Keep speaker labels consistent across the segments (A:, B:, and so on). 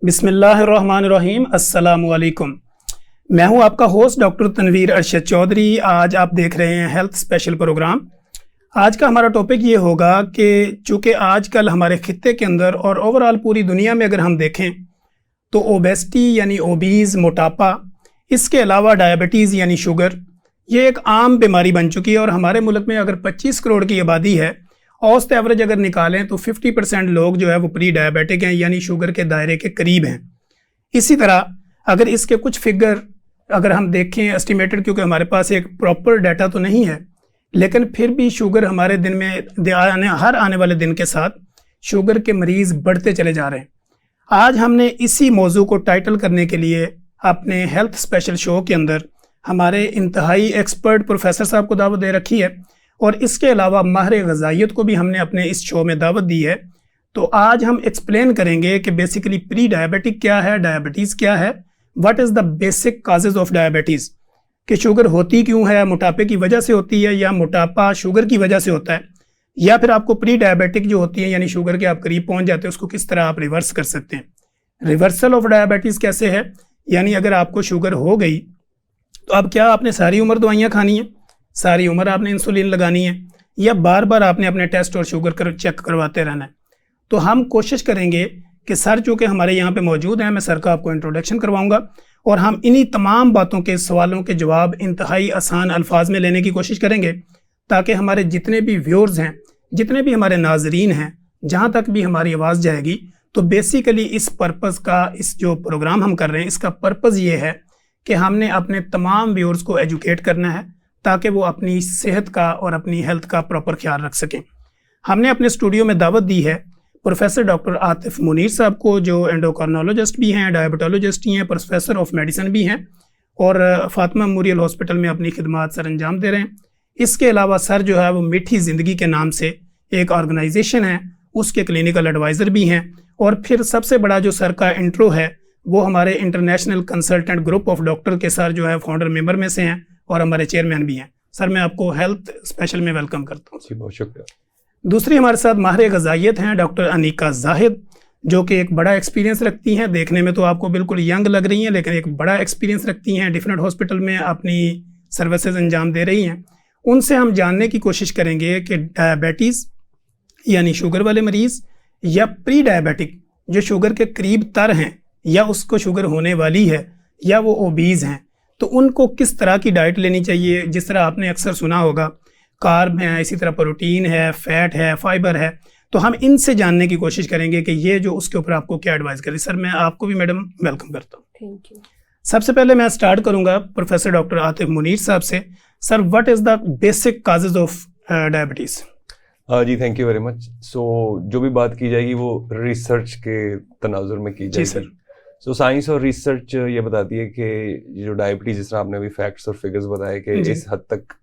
A: बिस्मिल्लाहिर्रहमानिर्रहीम, अस्सलामुअलैकुम। मैं हूं आपका होस्ट डॉक्टर तनवीर अरशद चौधरी। आज आप देख रहे हैं हेल्थ स्पेशल प्रोग्राम। आज का हमारा टॉपिक ये होगा कि चूँकि आजकल हमारे खित्ते के अंदर और ओवरऑल पूरी दुनिया में अगर हम देखें तो ओबेसिटी यानी ओबीज़ मोटापा, इसके अलावा डायबिटीज़ यानी शुगर, ये एक आम बीमारी बन चुकी है। और हमारे मुल्क में अगर 25 करोड़ की आबादी है, औसत एवरेज अगर निकालें तो 50% लोग जो है वो प्री डायबिटिक हैं यानी शुगर के दायरे के करीब हैं। इसी तरह अगर इसके कुछ फिगर अगर हम देखें एस्टिमेटेड, क्योंकि हमारे पास एक प्रॉपर डाटा तो नहीं है, लेकिन फिर भी शुगर हमारे दिन में हर आने वाले दिन के साथ शुगर के मरीज़ बढ़ते चले जा रहे हैं। आज हमने इसी मौजू को टाइटल करने के लिए अपने हेल्थ स्पेशल शो के अंदर हमारे इंतहाई एक्सपर्ट प्रोफेसर साहब को दावत दे रखी है, और इसके अलावा माहिर ग़िज़ाइयत को भी हमने अपने इस शो में दावत दी है। तो आज हम एक्सप्लेन करेंगे कि बेसिकली प्री डायबिटिक क्या है, डायबिटीज़ क्या है, what is the basic causes of diabetes, कि शुगर होती क्यों है, मोटापे की वजह से होती है या मोटापा शुगर की वजह से होता है, या फिर आपको प्री डायबिटिक जो होती है यानी शुगर के आप करीब पहुंच जाते हैं, उसको किस तरह आप रिवर्स कर सकते हैं। रिवर्सल ऑफ डायबिटीज़ कैसे है, यानी अगर आपको शुगर हो गई तो अब क्या आपने सारी उम्र दवाइयाँ खानी है, सारी उम्र आपने इंसुलिन लगानी है, या बार बार आपने अपने टेस्ट और शुगर चेक करवाते रहना है। तो हम कोशिश करेंगे कि सर चूँकि हमारे यहाँ पे मौजूद हैं, मैं सर का आपको इंट्रोडक्शन करवाऊँगा और हम इन्हीं तमाम बातों के सवालों के जवाब इंतहाई आसान अल्फाज में लेने की कोशिश करेंगे, ताकि हमारे जितने भी व्यूअर्स हैं, जितने भी हमारे नाजरीन हैं, जहाँ तक भी हमारी आवाज़ जाएगी, तो बेसिकली इस पर्पज़ का, इस जो प्रोग्राम हम कर रहे हैं, इसका पर्पज़ ये है कि हमने अपने तमाम व्यूअर्स को एजुकेट करना है ताकि वो अपनी सेहत का और अपनी हेल्थ का प्रॉपर ख्याल रख सकें। हमने अपने स्टूडियो में दावत दी है प्रोफेसर डॉक्टर आतिफ मुनीर साहब को, जो एंडोक्राइनोलॉजिस्ट भी हैं, डायबिटोलॉजिस्ट ही हैं, प्रोफेसर ऑफ मेडिसिन भी हैं और फातिमा मेमोरियल हॉस्पिटल में अपनी खिदमात सर अंजाम दे रहे हैं। इसके अलावा सर जो है वो मीठी ज़िंदगी के नाम से एक ऑर्गेनाइजेशन है, उसके क्लिनिकल एडवाइज़र भी हैं। और फिर सबसे बड़ा जो सर का इंट्रो है वो हमारे international consultant group of doctor के सर जो है फाउंडर मेंबर में से हैं और हमारे चेयरमैन भी हैं। सर मैं आपको हेल्थ स्पेशल में वेलकम करता हूँ।
B: जी बहुत शुक्रिया।
A: दूसरी हमारे साथ माहिर ग़िज़ाइयत हैं डॉक्टर अनीका जाहिद, जो कि एक बड़ा एक्सपीरियंस रखती हैं। देखने में तो आपको बिल्कुल यंग लग रही हैं, लेकिन एक बड़ा एक्सपीरियंस रखती हैं, डिफरेंट हॉस्पिटल में अपनी सर्विसेज अंजाम दे रही हैं। उनसे हम जानने की कोशिश करेंगे कि डायबिटीज़ यानी शुगर वाले मरीज़ या प्री डायबिटिक जो शुगर के करीब तर हैं या उसको शुगर होने वाली है या वो ओबीज़ हैं, तो उनको किस तरह की डाइट लेनी चाहिए। जिस तरह आपने अक्सर सुना होगा कार्ब है, इसी तरह प्रोटीन है, फैट है, फाइबर है, तो हम इनसे जानने की कोशिश करेंगे कि ये जो उसके ऊपर आपको क्या एडवाइस करें। सर मैं आपको भी मैडम वेलकम करता हूँ।
C: Thank you.
A: सबसे पहले मैं स्टार्ट करूँगा प्रोफेसर डॉक्टर आतिफ मुनीर साहब से। Sir what is the basic causes of diabetes.
B: जी thank you very much. So जो भी बात की जाएगी वो रिसर्च के तनाजुर में की जाएगी।
A: सर।
B: सो साइंस और रिसर्च ये बताती है कि ये जो डायबिटीज़, जिस तरह आपने अभी फैक्ट्स और फिगर्स बताए कि इस हद तक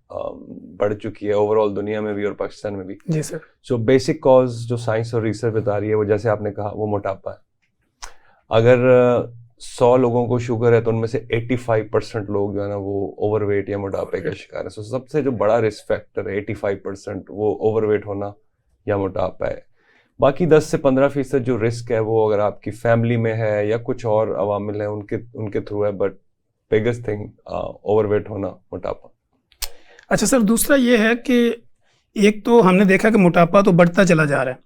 B: बढ़ चुकी है ओवरऑल दुनिया में भी और पाकिस्तान में भी।
A: जी सर।
B: सो बेसिक कॉज जो साइंस और रिसर्च बता रही है वो, जैसे आपने कहा, वो मोटापा है। अगर 100 लोगों को शुगर है तो उनमें से 85% लोग जो है ना वो ओवरवेट या मोटापे का शिकार है। सो सबसे जो बड़ा रिस्क फैक्टर है 85% वो ओवरवेट होना या मोटापा है। बाकी 10 से 15% जो रिस्क है वो अगर आपकी फैमिली में है या कुछ और अवामिल है उनके थ्रू है, बट बिगेस्ट थिंग ओवरवेट होना, मोटापा।
A: अच्छा सर, दूसरा ये है कि एक तो हमने देखा कि मोटापा तो बढ़ता चला जा रहा है,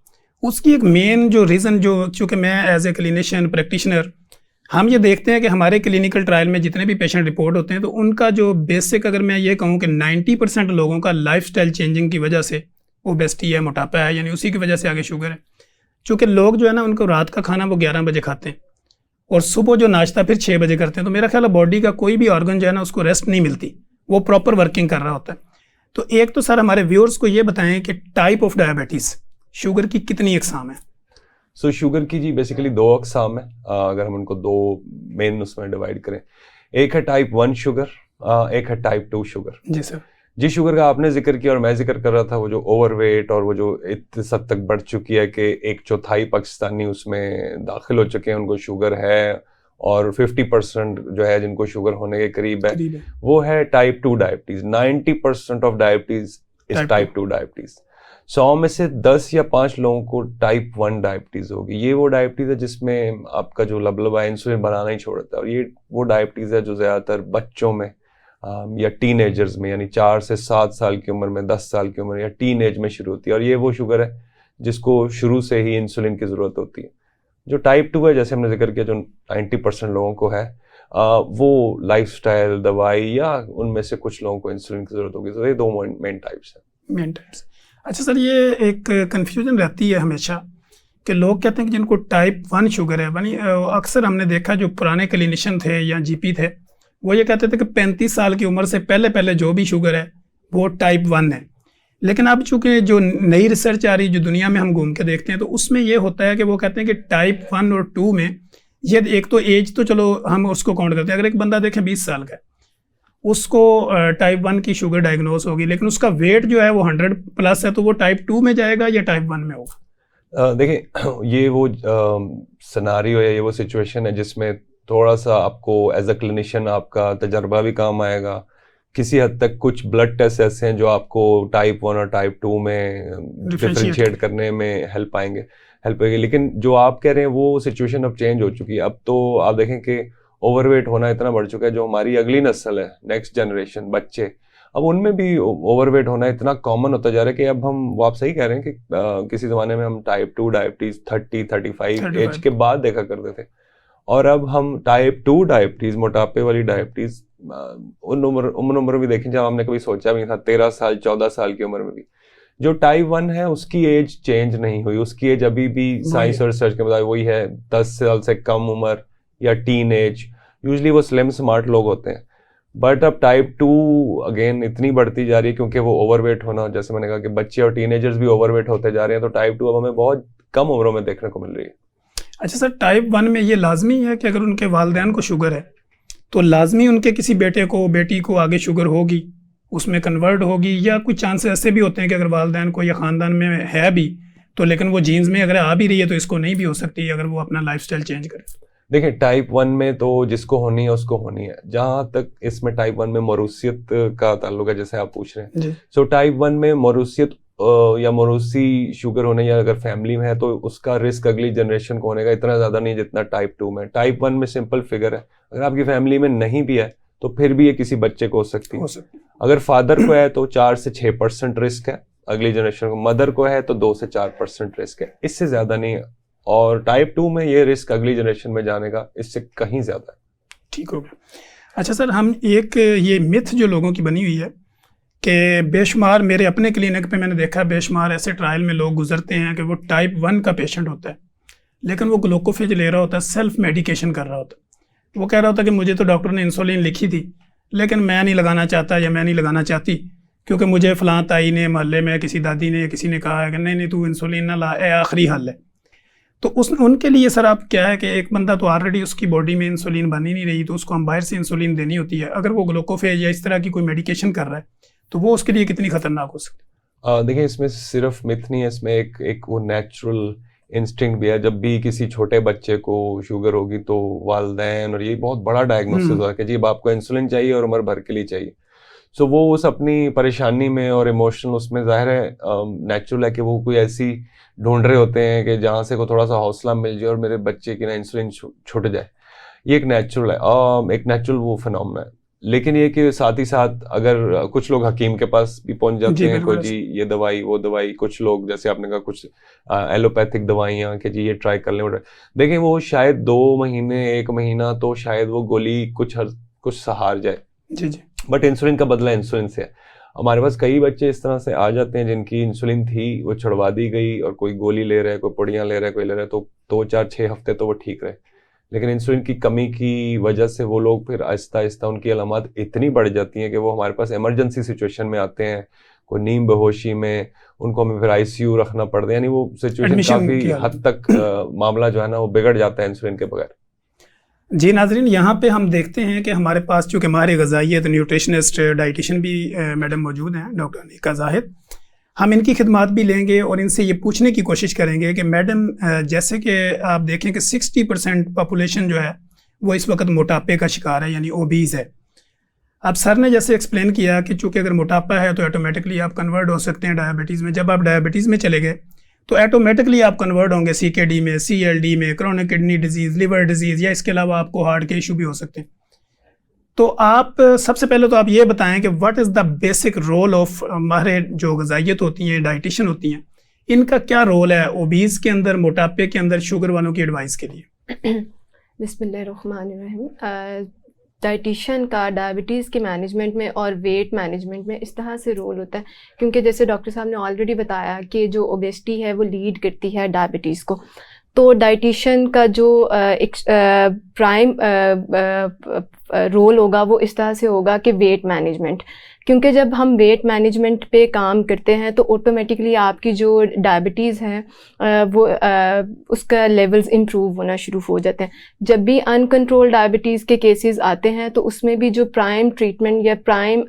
A: उसकी एक मेन जो रीज़न, जो चूँकि मैं एज ए क्लिनिशियन प्रैक्टिशनर, हम ये देखते हैं कि हमारे क्लिनिकल ट्रायल में जितने भी पेशेंट रिपोर्ट होते हैं तो उनका जो बेसिक, अगर मैं ये कहूँ कि 90% लोगों का लाइफस्टाइल चेंजिंग की वजह से ओबेसिटी है, मोटापा है, यानी उसी की वजह से आगे शुगर है। चूँकि लोग जो है ना उनको रात का खाना वो 11 बजे खाते हैं और सुबह जो नाश्ता फिर 6 बजे करते हैं, तो मेरा ख्याल है बॉडी का कोई भी ऑर्गन जो है ना उसको रेस्ट नहीं मिलती, वो प्रॉपर वर्किंग कर रहा होता है। तो एक तो सर हमारे व्यूअर्स को ये बताएं कि टाइप ऑफ डायबिटीज़, शुगर की कितनी अक़साम है।
B: सो शुगर की जी बेसिकली 2 अक़साम है। अगर हम उनको 2 मेन उसमें डिवाइड करें, एक है टाइप 1 शुगर, एक है टाइप 2 शुगर।
A: जी सर।
B: जिस शुगर का आपने जिक्र किया और मैं जिक्र कर रहा था, वो जो ओवरवेट और वो जो इतने हद तक बढ़ चुकी है कि 1/4 पाकिस्तानी उसमें दाखिल हो चुके हैं, उनको शुगर है, और 50% जो है जिनको शुगर होने के करीब है, वो है type 2 diabetes. 90% of diabetes is type 2 diabetes. 100 में से 10 या 5 लोगों को टाइप 1 डायबिटीज़ होगी। ये वो डायबिटीज़ है जिसमें आपका जो लबलबा इंसुलिन बनाना ही छोड़ देता है, और ये वो डायबिटीज़ है जो ज़्यादातर बच्चों में या टीनेजर्स में, यानी 4 से 7 साल की उम्र में, 10 साल की उम्र या टीन एज में शुरू होती है। और ये वो शुगर है जिसको शुरू से ही इंसुलिन की ज़रूरत होती है। जो टाइप 2 है, जैसे हमने जिक्र किया, जो 90% लोगों को है, वो लाइफस्टाइल, दवाई या उनमें से कुछ लोगों को इंसुलिन की ज़रूरत होगी। तो ये 2 मेन टाइप्स हैं।
A: Main types. अच्छा सर, ये एक कन्फ्यूजन रहती है हमेशा कि लोग कहते हैं कि जिनको टाइप 1 शुगर है, यानी अक्सर हमने देखा जो पुराने क्लिनिशियन थे या जीपी थे, वो ये कहते थे कि 35 साल की उम्र से पहले पहले जो भी शुगर है वो टाइप 1 है। लेकिन अब चूँकि जो नई रिसर्च आ रही, जो दुनिया में हम घूम के देखते हैं, तो उसमें ये होता है कि वो कहते हैं कि टाइप 1 और 2 में ये एक तो एज तो चलो हम उसको काउंट करते हैं। अगर एक बंदा देखें 20 साल का, उसको टाइप 1 की शुगर डायग्नोस होगी, लेकिन उसका वेट जो है वो 100+ है, तो वो टाइप 2 में जाएगा या टाइप 1 में होगा?
B: देखिए, ये वो सिनारियो है, ये वो सिचुएशन है जिसमें थोड़ा सा आपको एज अ क्लिनिशियन आपका तजर्बा भी काम आएगा। किसी हद तक कुछ ब्लड टेस्ट ऐसे हैं जो आपको टाइप 1 और टाइप 2 में डिफरेंशिएट करने में हेल्प आएंगे। लेकिन जो आप कह रहे हैं वो सिचुएशन अब चेंज हो चुकी है। अब तो आप देखें कि ओवरवेट होना इतना बढ़ चुका है, जो हमारी अगली नस्ल है, नेक्स्ट जनरेशन बच्चे, अब उनमें भी ओवरवेट होना इतना कॉमन होता जा रहा है कि अब वो आप सही कह रहे हैं कि किसी ज़माने में हम टाइप 2 डायबिटीज़ 30-35 एज के बाद देखा करते थे, और अब हम टाइप 2 डायबिटीज़, मोटापे वाली डायबिटीज़, उन उम्र भी देखें जब हमने कभी सोचा भी नहीं था, 13 साल 14 साल की उम्र में भी। जो टाइप 1 है उसकी एज चेंज नहीं हुई, उसकी एज अभी भी साइंस और रिसर्च के मुताबिक वही है, 10 साल से कम उम्र या टीन एज। यूजली वो स्लिम स्मार्ट लोग होते हैं। बट अब टाइप 2 अगेन इतनी बढ़ती जा रही है क्योंकि वो ओवरवेट होना, जैसे मैंने कहा कि बच्चे और टीनेजर्स भी ओवरवेट होते जा रहे हैं, तो टाइप 2 अब हमें बहुत कम उम्रों में देखने को मिल रही है।
A: अच्छा सर, टाइप 1 में ये लाजमी है कि अगर उनके वालिदैन को शुगर है तो लाजमी उनके किसी बेटे को बेटी को आगे शुगर होगी, उसमें कन्वर्ट होगी, या कुछ चांसेस ऐसे भी होते हैं कि अगर वालिदैन को या ख़ानदान में है भी तो लेकिन वो जीन्स में अगर आ भी रही है तो इसको नहीं भी हो सकती अगर वो अपना लाइफस्टाइल चेंज करे?
B: देखिए, टाइप 1 में तो जिसको होनी है उसको होनी है। जहाँ तक इसमें टाइप 1 में मौरूसियत का ताल्लुक है, जैसे आप पूछ रहे हैं, सो टाइप 1 में मौरूसियत या मौरूसी शुगर होने या अगर फैमिली में है तो उसका रिस्क अगली जनरेशन को होने का इतना ज़्यादा नहीं जितना टाइप 2 में। टाइप 1 में सिंपल फिगर है, अगर आपकी फैमिली में नहीं भी है तो फिर भी ये किसी बच्चे को हो सकती है। अगर फादर को है तो 4 से 6% रिस्क है, अगली जनरेशन को, मदर को है तो 2 से 4% रिस्क है, इससे ज़्यादा नहीं है। और टाइप 2 में ये रिस्क अगली जनरेशन में जाने का इससे कहीं ज़्यादा है।
A: ठीक हो गया। अच्छा सर, हम एक ये मिथ जो लोगों की बनी हुई है कि बेशुमार, मेरे अपने क्लिनिक पे मैंने देखा बेशुमार ऐसे ट्रायल में लोग गुजरते हैं कि वो टाइप 1 का पेशेंट होता है, लेकिन वो ग्लूकोफेज ले रहा होता है, सेल्फ मेडिकेशन कर रहा होता है। वो कह रहा होता है कि मुझे तो डॉक्टर ने इंसुलिन लिखी थी लेकिन मैं नहीं लगाना चाहता या मैं नहीं लगाना चाहती क्योंकि मुझे फ़लाँ ताई ने, मोहल्ले में किसी दादी ने, किसी ने कहा है कि नहीं नहीं तू इंसुलिन ना ला, आखिरी हल है। तो उनके लिए सर आप क्या है कि एक बंदा तो ऑलरेडी उसकी बॉडी में इंसुलिन बन ही नहीं रही, तो उसको हम बाहर से इंसुलिन देनी होती है, अगर वो ग्लूकोफेज या इस तरह की कोई मेडिकेशन कर रहा है तो वो उसके लिए कितनी खतरनाक हो सकती है?
B: देखिए, इसमें सिर्फ मिथ नहीं है, इसमें एक वो नेचुरल इंस्टिंक्ट भी है। जब भी किसी छोटे बच्चे को शुगर होगी तो वालिदैन, और ये बहुत बड़ा डायग्नोसिस होता है कि जी आपको इंसुलिन चाहिए और उम्र भर के लिए चाहिए। सो वो उस अपनी परेशानी में और इमोशनल उसमें ज़ाहिर है नेचुरल है कि वो कोई ऐसी ढूंढ रहे होते हैं कि जहाँ से को थोड़ा सा हौसला मिल जाए और मेरे बच्चे की ना इंसुलिन छूट जाए। ये एक नेचुरल है, एक नेचुरल वो फिनोमेना है। लेकिन ये कि साथ ही साथ अगर कुछ लोग हकीम के पास भी पहुंच जाते हैं, कोई जी ये दवाई वो दवाई, कुछ लोग जैसे आपने कहा कुछ एलोपैथिक दवाइयाँ कि जी ये ट्राई कर लें। देखें, वो शायद 2 महीने 1 महीना तो शायद वो गोली कुछ सहार जाए
A: जी जी,
B: बट इंसुलिन का बदला इंसुलिन से है। हमारे पास कई बच्चे इस तरह से आ जाते हैं जिनकी इंसुलिन थी वो छुड़वा दी गई और कोई गोली ले रहा है, कोई पुड़ियाँ ले रहा है, कोई ले रहा है, तो 2-4-6 हफ्ते तो वो ठीक रहे। लेकिन इंसुलिन की कमी की वजह से वो लोग फिर आहिस्ता आहिस्ता उनकी अलामत इतनी बढ़ जाती हैं कि वो हमारे पास इमरजेंसी सिचुएशन में आते हैं, कोई नींद बेहोशी में, उनको हमें फिर ICU रखना पड़ता है। यानी वो सिचुएशन काफ़ी हद तक मामला जो है ना वो बिगड़ जाता है इंसुलिन के बगैर।
A: जी नाजरीन, यहाँ पे हम देखते हैं कि हमारे पास चूँकि हमारे ग़िज़ाइयत न्यूट्रिशनिस्ट डाइटिशियन भी मैडम मौजूद हैं, डॉक्टर अनीका ज़ाहिद। हम इनकी खिदमात भी लेंगे और इनसे ये पूछने की कोशिश करेंगे कि मैडम, जैसे कि आप देखें कि 60% पॉपुलेशन जो है वो इस वक्त मोटापे का शिकार है, यानी ओबीज़ है। अब सर ने जैसे एक्सप्लेन किया कि चूंकि अगर मोटापा है तो ऑटोमेटिकली आप कन्वर्ट हो सकते हैं डायबिटीज़ में। जब आप डायबिटीज़ में चले गए तो ऑटोमेटिकली आप कन्वर्ट होंगे CKD में, CLD में, chronic kidney disease, liver disease, या इसके अलावा आपको हार्ट के इशू भी हो सकते हैं। तो आप सबसे पहले तो आप ये बताएं कि what is the basic role of माहिर जो ग़िज़ाइयत होती हैं, डाइटिशियन होती हैं, इनका क्या रोल है ओबीज़ के अंदर, मोटापे के अंदर, शुगर वालों की एडवाइस के लिए?
C: बिस्मिल्लाहिर्रहमानिर्रहीम। डाइटिशियन का डायबिटीज़ के मैनेजमेंट में और वेट मैनेजमेंट में इस तरह से रोल होता है, क्योंकि जैसे डॉक्टर साहब ने ऑलरेडी बताया कि जो ओबेसिटी है वो लीड करती है डायबिटीज़ को। तो डाइटिशियन का जो एक प्राइम रोल होगा वो इस तरह से होगा कि वेट मैनेजमेंट, क्योंकि जब हम वेट मैनेजमेंट पे काम करते हैं तो ऑटोमेटिकली आपकी जो डायबिटीज़ है वो उसका लेवल्स इम्प्रूव होना शुरू हो जाते हैं। जब भी अनकंट्रोल डायबिटीज़ के केसेस आते हैं तो उसमें भी जो प्राइम ट्रीटमेंट या प्राइम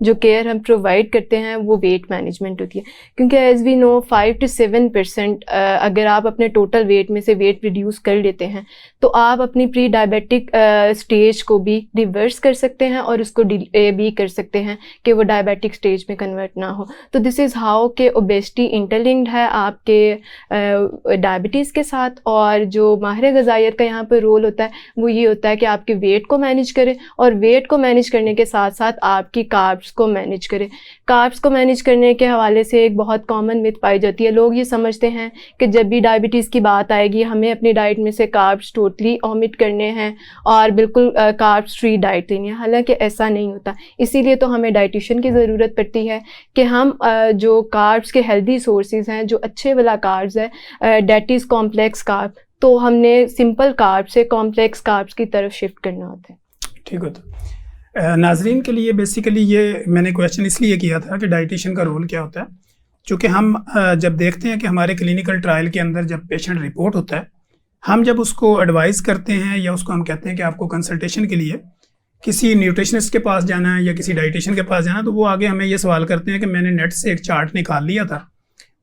C: जो केयर हम प्रोवाइड करते हैं वो वेट मैनेजमेंट होती है, क्योंकि एज़ वी नो 5 to 7% अगर आप अपने टोटल वेट में से वेट रिड्यूस कर लेते हैं तो आप अपनी प्री डायबिटिक स्टेज को भी रिवर्स कर सकते हैं और उसको डिले भी कर सकते हैं कि वो डायबिटिक स्टेज में कन्वर्ट ना हो। तो दिस इज़ हाउ के ओबेसिटी इंटरलिंक्ड है आपके डायबिटीज़ के साथ। और जो माहिर ग़िज़ाइयत का यहाँ पर रोल होता है वो ये होता है कि आपके वेट को मैनेज करें, और वेट को मैनेज करने के साथ साथ आपकी कार्ब्स को मैनेज करें। कार्ब्स को मैनेज करने के हवाले से एक बहुत कॉमन मिथ पाई जाती है। लोग ये समझते हैं कि जब भी डायबिटीज़ की बात आएगी हमें अपनी डाइट में से कार्ब्स टोटली ओमिट करने हैं और बिल्कुल कार्ब्स फ्री डाइट लेनी है, हालांकि ऐसा नहीं होता। इसीलिए तो हमें डाइटिशियन की ज़रूरत पड़ती है कि हम जो कार्ब्स के हेल्दी सोर्सेज हैं, जो अच्छे वाला कार्ब्स है, डेट इज़ कॉम्प्लेक्स कार्ब, तो हमने सिंपल कार्ब से कॉम्प्लेक्स कार्ब्स की तरफ शिफ्ट करना होता है।
A: ठीक होता है। नाजरीन के लिए बेसिकली ये मैंने क्वेश्चन इसलिए किया था कि डाइटिशियन का रोल क्या होता है, क्योंकि हम जब देखते हैं कि हमारे क्लिनिकल ट्रायल के अंदर जब पेशेंट रिपोर्ट होता है, हम जब उसको एडवाइस करते हैं या उसको हम कहते हैं कि आपको कंसल्टेशन के लिए किसी न्यूट्रिशनिस्ट के पास जाना है या किसी डाइटिशियन के पास जाना है, तो वो आगे हमें ये सवाल करते हैं कि मैंने नेट से एक चार्ट निकाल लिया था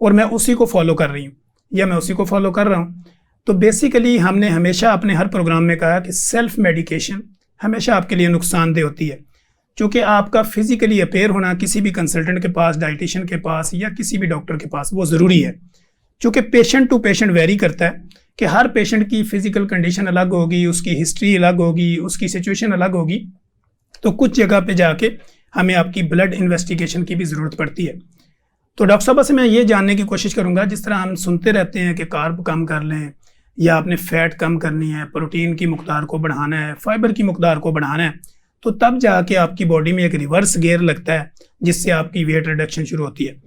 A: और मैं उसी को फॉलो कर रही हूँ या मैं उसी को फॉलो कर रहा हूँ। तो बेसिकली हमने हमेशा अपने हर प्रोग्राम में कहा कि सेल्फ मेडिकेशन हमेशा आपके लिए नुकसानदेह होती है, क्योंकि आपका फिज़िकली अपेयर होना किसी भी कंसल्टेंट के पास, डाइटिशियन के पास या किसी भी डॉक्टर के पास वो ज़रूरी है, क्योंकि पेशेंट टू पेशेंट वेरी करता है कि हर पेशेंट की फ़िज़िकल कंडीशन अलग होगी, उसकी हिस्ट्री अलग होगी, उसकी सिचुएशन अलग होगी। तो कुछ जगह पे जाके हमें आपकी ब्लड इन्वेस्टिगेशन की भी ज़रूरत पड़ती है। तो डॉक्टर साहब से मैं ये जानने की कोशिश करूँगा, जिस तरह हम सुनते रहते हैं कि कार्ब कम कर लें या आपने फ़ैट कम करनी है, प्रोटीन की मकदार को बढ़ाना है, फाइबर की मकदार को बढ़ाना है, तो तब जाके आपकी बॉडी में एक रिवर्स गियर लगता है जिससे आपकी वेट रिडक्शन शुरू होती है।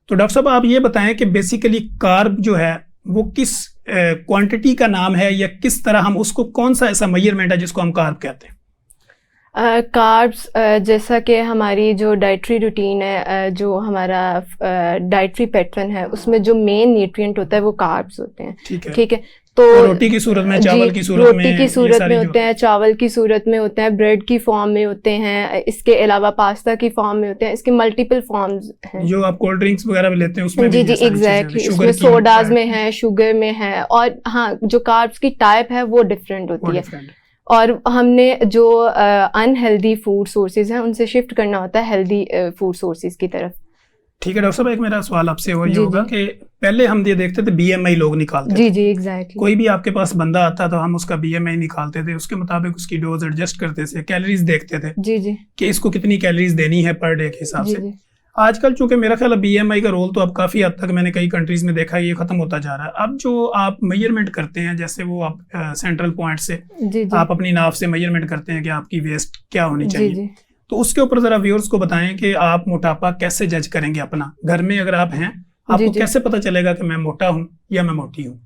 A: तो डॉक्टर साहब आप ये बताएं कि बेसिकली कार्ब जो है वो किस क्वांटिटी का नाम है या किस तरह हम उसको, कौन सा ऐसा मेजरमेंट है जिसको हम कार्ब कहते हैं?
C: कार्ब्स जैसा कि हमारी जो डाइटरी रूटीन है, जो हमारा डाइटरी पैटर्न है, उसमें जो मेन न्यूट्रिएंट होता है वो कार्ब्स होते हैं। ठीक है। तो
A: रोटी की सूरत में, चावल की सूरत में,
C: रोटी की सूरत में होते हैं, चावल की सूरत में होते हैं, ब्रेड की फॉर्म में होते हैं, इसके अलावा पास्ता की फॉर्म में होते हैं, इसके मल्टीपल फॉर्म्स हैं।
A: जो आप कोल्ड ड्रिंक्स वगैरह में लेते हैं उसमें
C: जी एग्जैक्टली, उसमें सोडाज में है, शुगर में है, और हाँ जो कार्ब्स की टाइप है वो डिफरेंट होती है। और हमने जो अनहेल्दी फूड सोर्सेज हैं उनसे शिफ्ट करना होता है हेल्दी फूड सोर्सेज की तरफ।
A: ठीक है डॉक्टर साहब, एक मेरा सवाल आपसे और ये होगा कि पहले हम ये देखते थे BMI लोग निकालते थे।
C: जी एग्जैक्टली।
A: कोई भी आपके पास बंदा आता तो हम उसका BMI निकालते थे, उसके मुताबिक उसकी डोज एडजस्ट करते थे, कैलोरीज देखते थे
C: जी कि
A: इसको कितनी कैलोरीज देनी है पर डे के हिसाब से। आजकल चूंकि मेरा ख्याल है BMI का रोल तो अब काफ़ी हद तक मैंने कई कंट्रीज में देखा ये ख़त्म होता जा रहा है। अब जो आप मेजरमेंट करते हैं, जैसे वो आप सेंट्रल पॉइंट से आप अपनी नाव से मेजरमेंट करते हैं कि आपकी वेस्ट क्या होनी चाहिए, तो उसके ऊपर ज़रा व्यूअर्स को बताएं कि आप मोटापा कैसे जज करेंगे अपना घर में, अगर आप हैं आपको कैसे पता चलेगा कि मैं मोटा हूँ या मैं मोटी हूँ?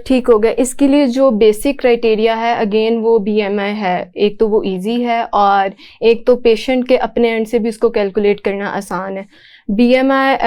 C: ठीक हो गया। इसके लिए जो बेसिक क्राइटेरिया है अगेन वो BMI है। एक तो वो इजी है और एक तो पेशेंट के अपने एंड से भी उसको कैलकुलेट करना आसान है। BMI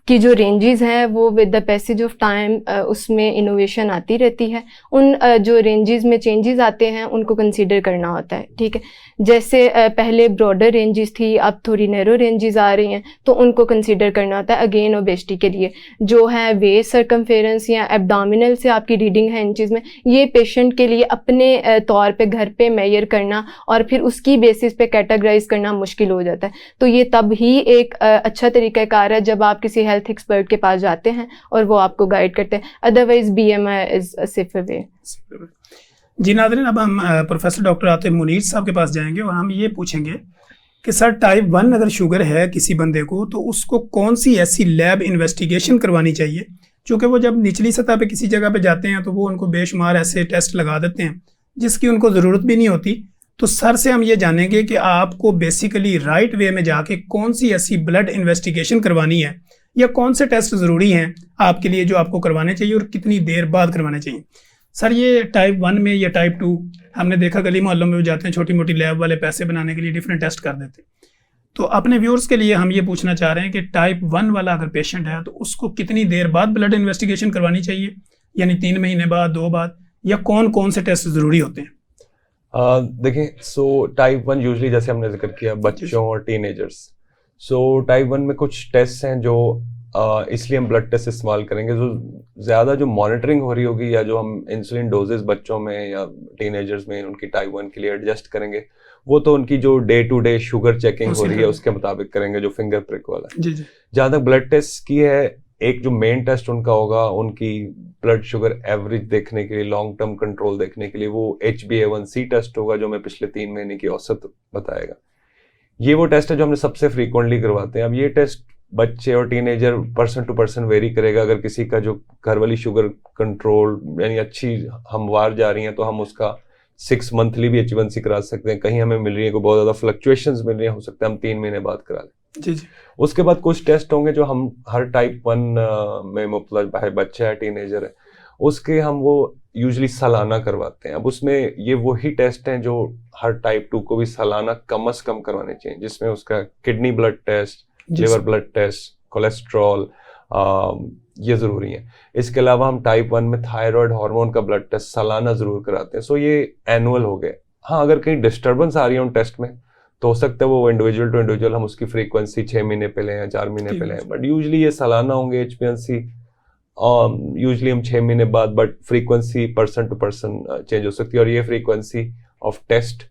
C: की जो रेंजेस हैं वो with the passage of time उसमें इनोवेशन आती रहती है। उन जो रेंजेस में चेंजेस आते हैं उनको कंसीडर करना होता है, ठीक है। जैसे पहले ब्रॉडर रेंजेस थी, अब थोड़ी नैरो रेंजेस आ रही हैं, तो उनको कंसीडर करना होता है अगेन ओबेसिटी के लिए। जो है वेस्ट सर्कमफेरेंस या एब्डोमिनल से आपकी रीडिंग है इंचेस में, ये पेशेंट के लिए अपने तौर पे घर पे मेजर करना और फिर उसकी बेसिस पे कैटेगराइज करना मुश्किल हो जाता है। तो ये तब ही एक अच्छा तरीक़ाकार है जब आप किसी हेल्थ एक्सपर्ट के पास जाते हैं और वो आपको गाइड करते हैं। Otherwise BMI is a safer way.
A: जी नाज़रीन, अब हम प्रोफेसर डॉक्टर आतिफ मुनीर साहब के पास जाएंगे और हम ये पूछेंगे कि सर टाइप 1 अगर शुगर है किसी बंदे को तो उसको कौन सी ऐसी लैब इन्वेस्टिगेशन करवानी चाहिए, क्योंकि वो जब निचली सतह पे किसी जगह पे जाते हैं तो वो उनको बेशुमार ऐसे टेस्ट लगा देते हैं जिसकी उनको ज़रूरत भी नहीं होती। तो सर से हम ये जानेंगे कि आपको बेसिकली राइट वे में जाके कौन सी ऐसी ब्लड इन्वेस्टिगेशन करवानी है या कौन से टेस्ट ज़रूरी हैं आपके लिए जो आपको करवाने चाहिए और कितनी देर बाद करवाने चाहिए। सर ये टाइप 1 में या टाइप 2 हमने देखा गली मोहल्लों में जाते हैं, छोटी मोटी लैब वाले पैसे बनाने के लिए डिफरेंट टेस्ट कर देते हैं। तो अपने व्यूअर्स के लिए हम ये पूछना चाह रहे हैं कि टाइप 1 वाला अगर पेशेंट है तो उसको कितनी देर बाद ब्लड इन्वेस्टिगेशन करवानी चाहिए, यानी 3 महीने बाद, 2 बाद, या कौन कौन से टेस्ट ज़रूरी होते हैं?
B: देखिए, सो टाइप 1 यूजली जैसे हमने जिक्र किया बच्चों और टीनेजर्स। सो टाइप 1 में कुछ टेस्ट हैं जो इसलिए हम ब्लड टेस्ट इस्तेमाल करेंगे। जो ज़्यादा जो मॉनिटरिंग हो रही होगी या जो हम इंसुलिन डोजेस बच्चों में या टीनेजर्स में उनकी टाइप 1 के लिए एडजस्ट करेंगे, वो तो उनकी जो day to day sugar checking हो रही है उसके मुताबिक करेंगे, जो फिंगर प्रिक वाला।
A: जी जी।
B: जहाँ तक ब्लड टेस्ट की है, एक जो मेन टेस्ट उनका होगा उनकी ब्लड शुगर एवरेज देखने के लिए, लॉन्ग टर्म कंट्रोल देखने के लिए, वो HbA1c टेस्ट होगा जो हमें पिछले 3 महीने की औसत बताएगा। ये वो टेस्ट है जो हमने सबसे फ्रीक्वेंटली करवाते हैं। अब ये टेस्ट बच्चे और teenager person to person vary करेगा। अगर किसी का जो घर वाली शुगर कंट्रोल यानी अच्छी हमवार जा रही है तो हम उसका 6 मंथली भी HbA1c करा सकते हैं। कहीं हमें मिल रही है कोई बहुत ज़्यादा फ्लक्चुएशंस मिल रही है, हो सकता है हम 3 महीने बाद करा लें।
A: जी जी।
B: उसके बाद कुछ टेस्ट होंगे जो हम हर टाइप 1 में मुबतला बच्चा है, टीनेजर है, उसके हम वो यूजली सालाना करवाते हैं। अब उसमें ये वही टेस्ट हैं जो हर टाइप 2 को भी सालाना कम से कम करवाने चाहिए, जिसमें उसका kidney blood test, liver blood test, cholesterol, ये ज़रूरी है। इसके अलावा हम टाइप 1 में थायराइड हार्मोन का ब्लड टेस्ट सालाना ज़रूर कराते हैं। सो ये एनुअल हो गए। हाँ, अगर कहीं डिस्टर्बेंस आ रही है उन टेस्ट में तो हो सकता है वो इंडिविजुअल टू इंडिविजुअल हम उसकी फ्रीक्वेंसी 6 महीने पे लें या 4 महीने पे लें, बट यूजली ये सालाना होंगे HbA1c। यूजली हम 6 महीने बाद, but frequency person to person change हो सकती है। और ये फ्रीक्वेंसी ऑफ टेस्ट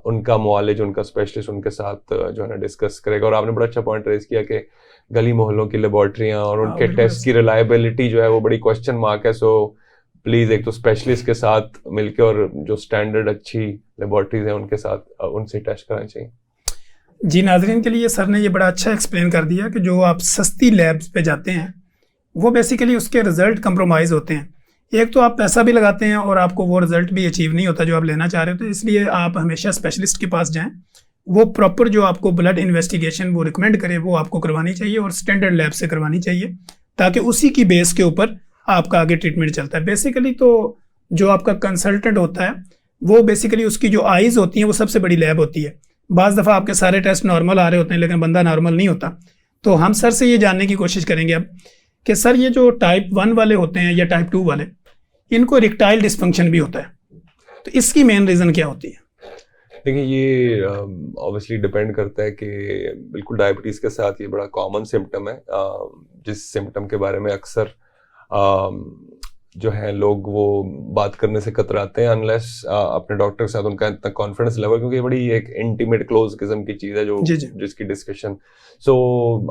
B: उनका मुआलिज, उनका स्पेशलिस्ट उनके साथ जो है ना डिस्कस करेगा। और आपने बड़ा अच्छा पॉइंट रेज किया कि गली मोहल्लों की लेबॉर्ट्रियाँ और उनके टेस्ट की रिलायबिलिटी जो है वो बड़ी क्वेश्चन मार्क है। सो प्लीज़ एक तो स्पेशलिस्ट के साथ मिलकर और जो स्टैंडर्ड अच्छी लेबॉर्ट्रीज हैं उनके साथ उनसे टेस्ट कराने चाहिए।
A: जी नाजरीन के लिए सर ने ये बड़ा अच्छा एक्सप्लेन कर दिया कि जो आप सस्ती लैब्स पे जाते हैं वो बेसिकली उसके रिज़ल्ट कंप्रोमाइज़ होते हैं। एक तो आप पैसा भी लगाते हैं और आपको वो रिज़ल्ट भी अचीव नहीं होता जो आप लेना चाह रहे हो। तो इसलिए आप हमेशा स्पेशलिस्ट के पास जाएं, वो प्रॉपर जो आपको ब्लड इन्वेस्टिगेशन वो रिकमेंड करे वो आपको करवानी चाहिए और स्टैंडर्ड लैब से करवानी चाहिए, ताकि उसी की बेस के ऊपर आपका आगे ट्रीटमेंट चलता है। बेसिकली तो जो आपका कंसल्टेंट होता है वो बेसिकली उसकी जो आइज़ होती हैं वो सबसे बड़ी लैब होती है। बाज़ दफ़ा आपके सारे टेस्ट नॉर्मल आ रहे होते हैं लेकिन बंदा नॉर्मल नहीं होता। तो हम सर से ये जानने की कोशिश करेंगे अब कि सर ये जो टाइप 1 वाले होते हैं या टाइप 2 वाले, इनको इरेक्टाइल डिसफंक्शन भी होता है, तो इसकी मेन रीज़न क्या होती है?
B: देखिए, ये ऑब्वियसली डिपेंड करता है कि बिल्कुल डायबिटीज़ के साथ ये बड़ा कॉमन सिम्टम है, जिस सिम्टम के बारे में अक्सर जो है लोग वो बात करने से कतराते हैं अनलेस अपने डॉक्टर के साथ उनका इतना कॉन्फिडेंस लेवल, क्योंकि ये बड़ी एक इंटीमेट क्लोज किस्म की चीज़ है जो जिसकी डिस्कशन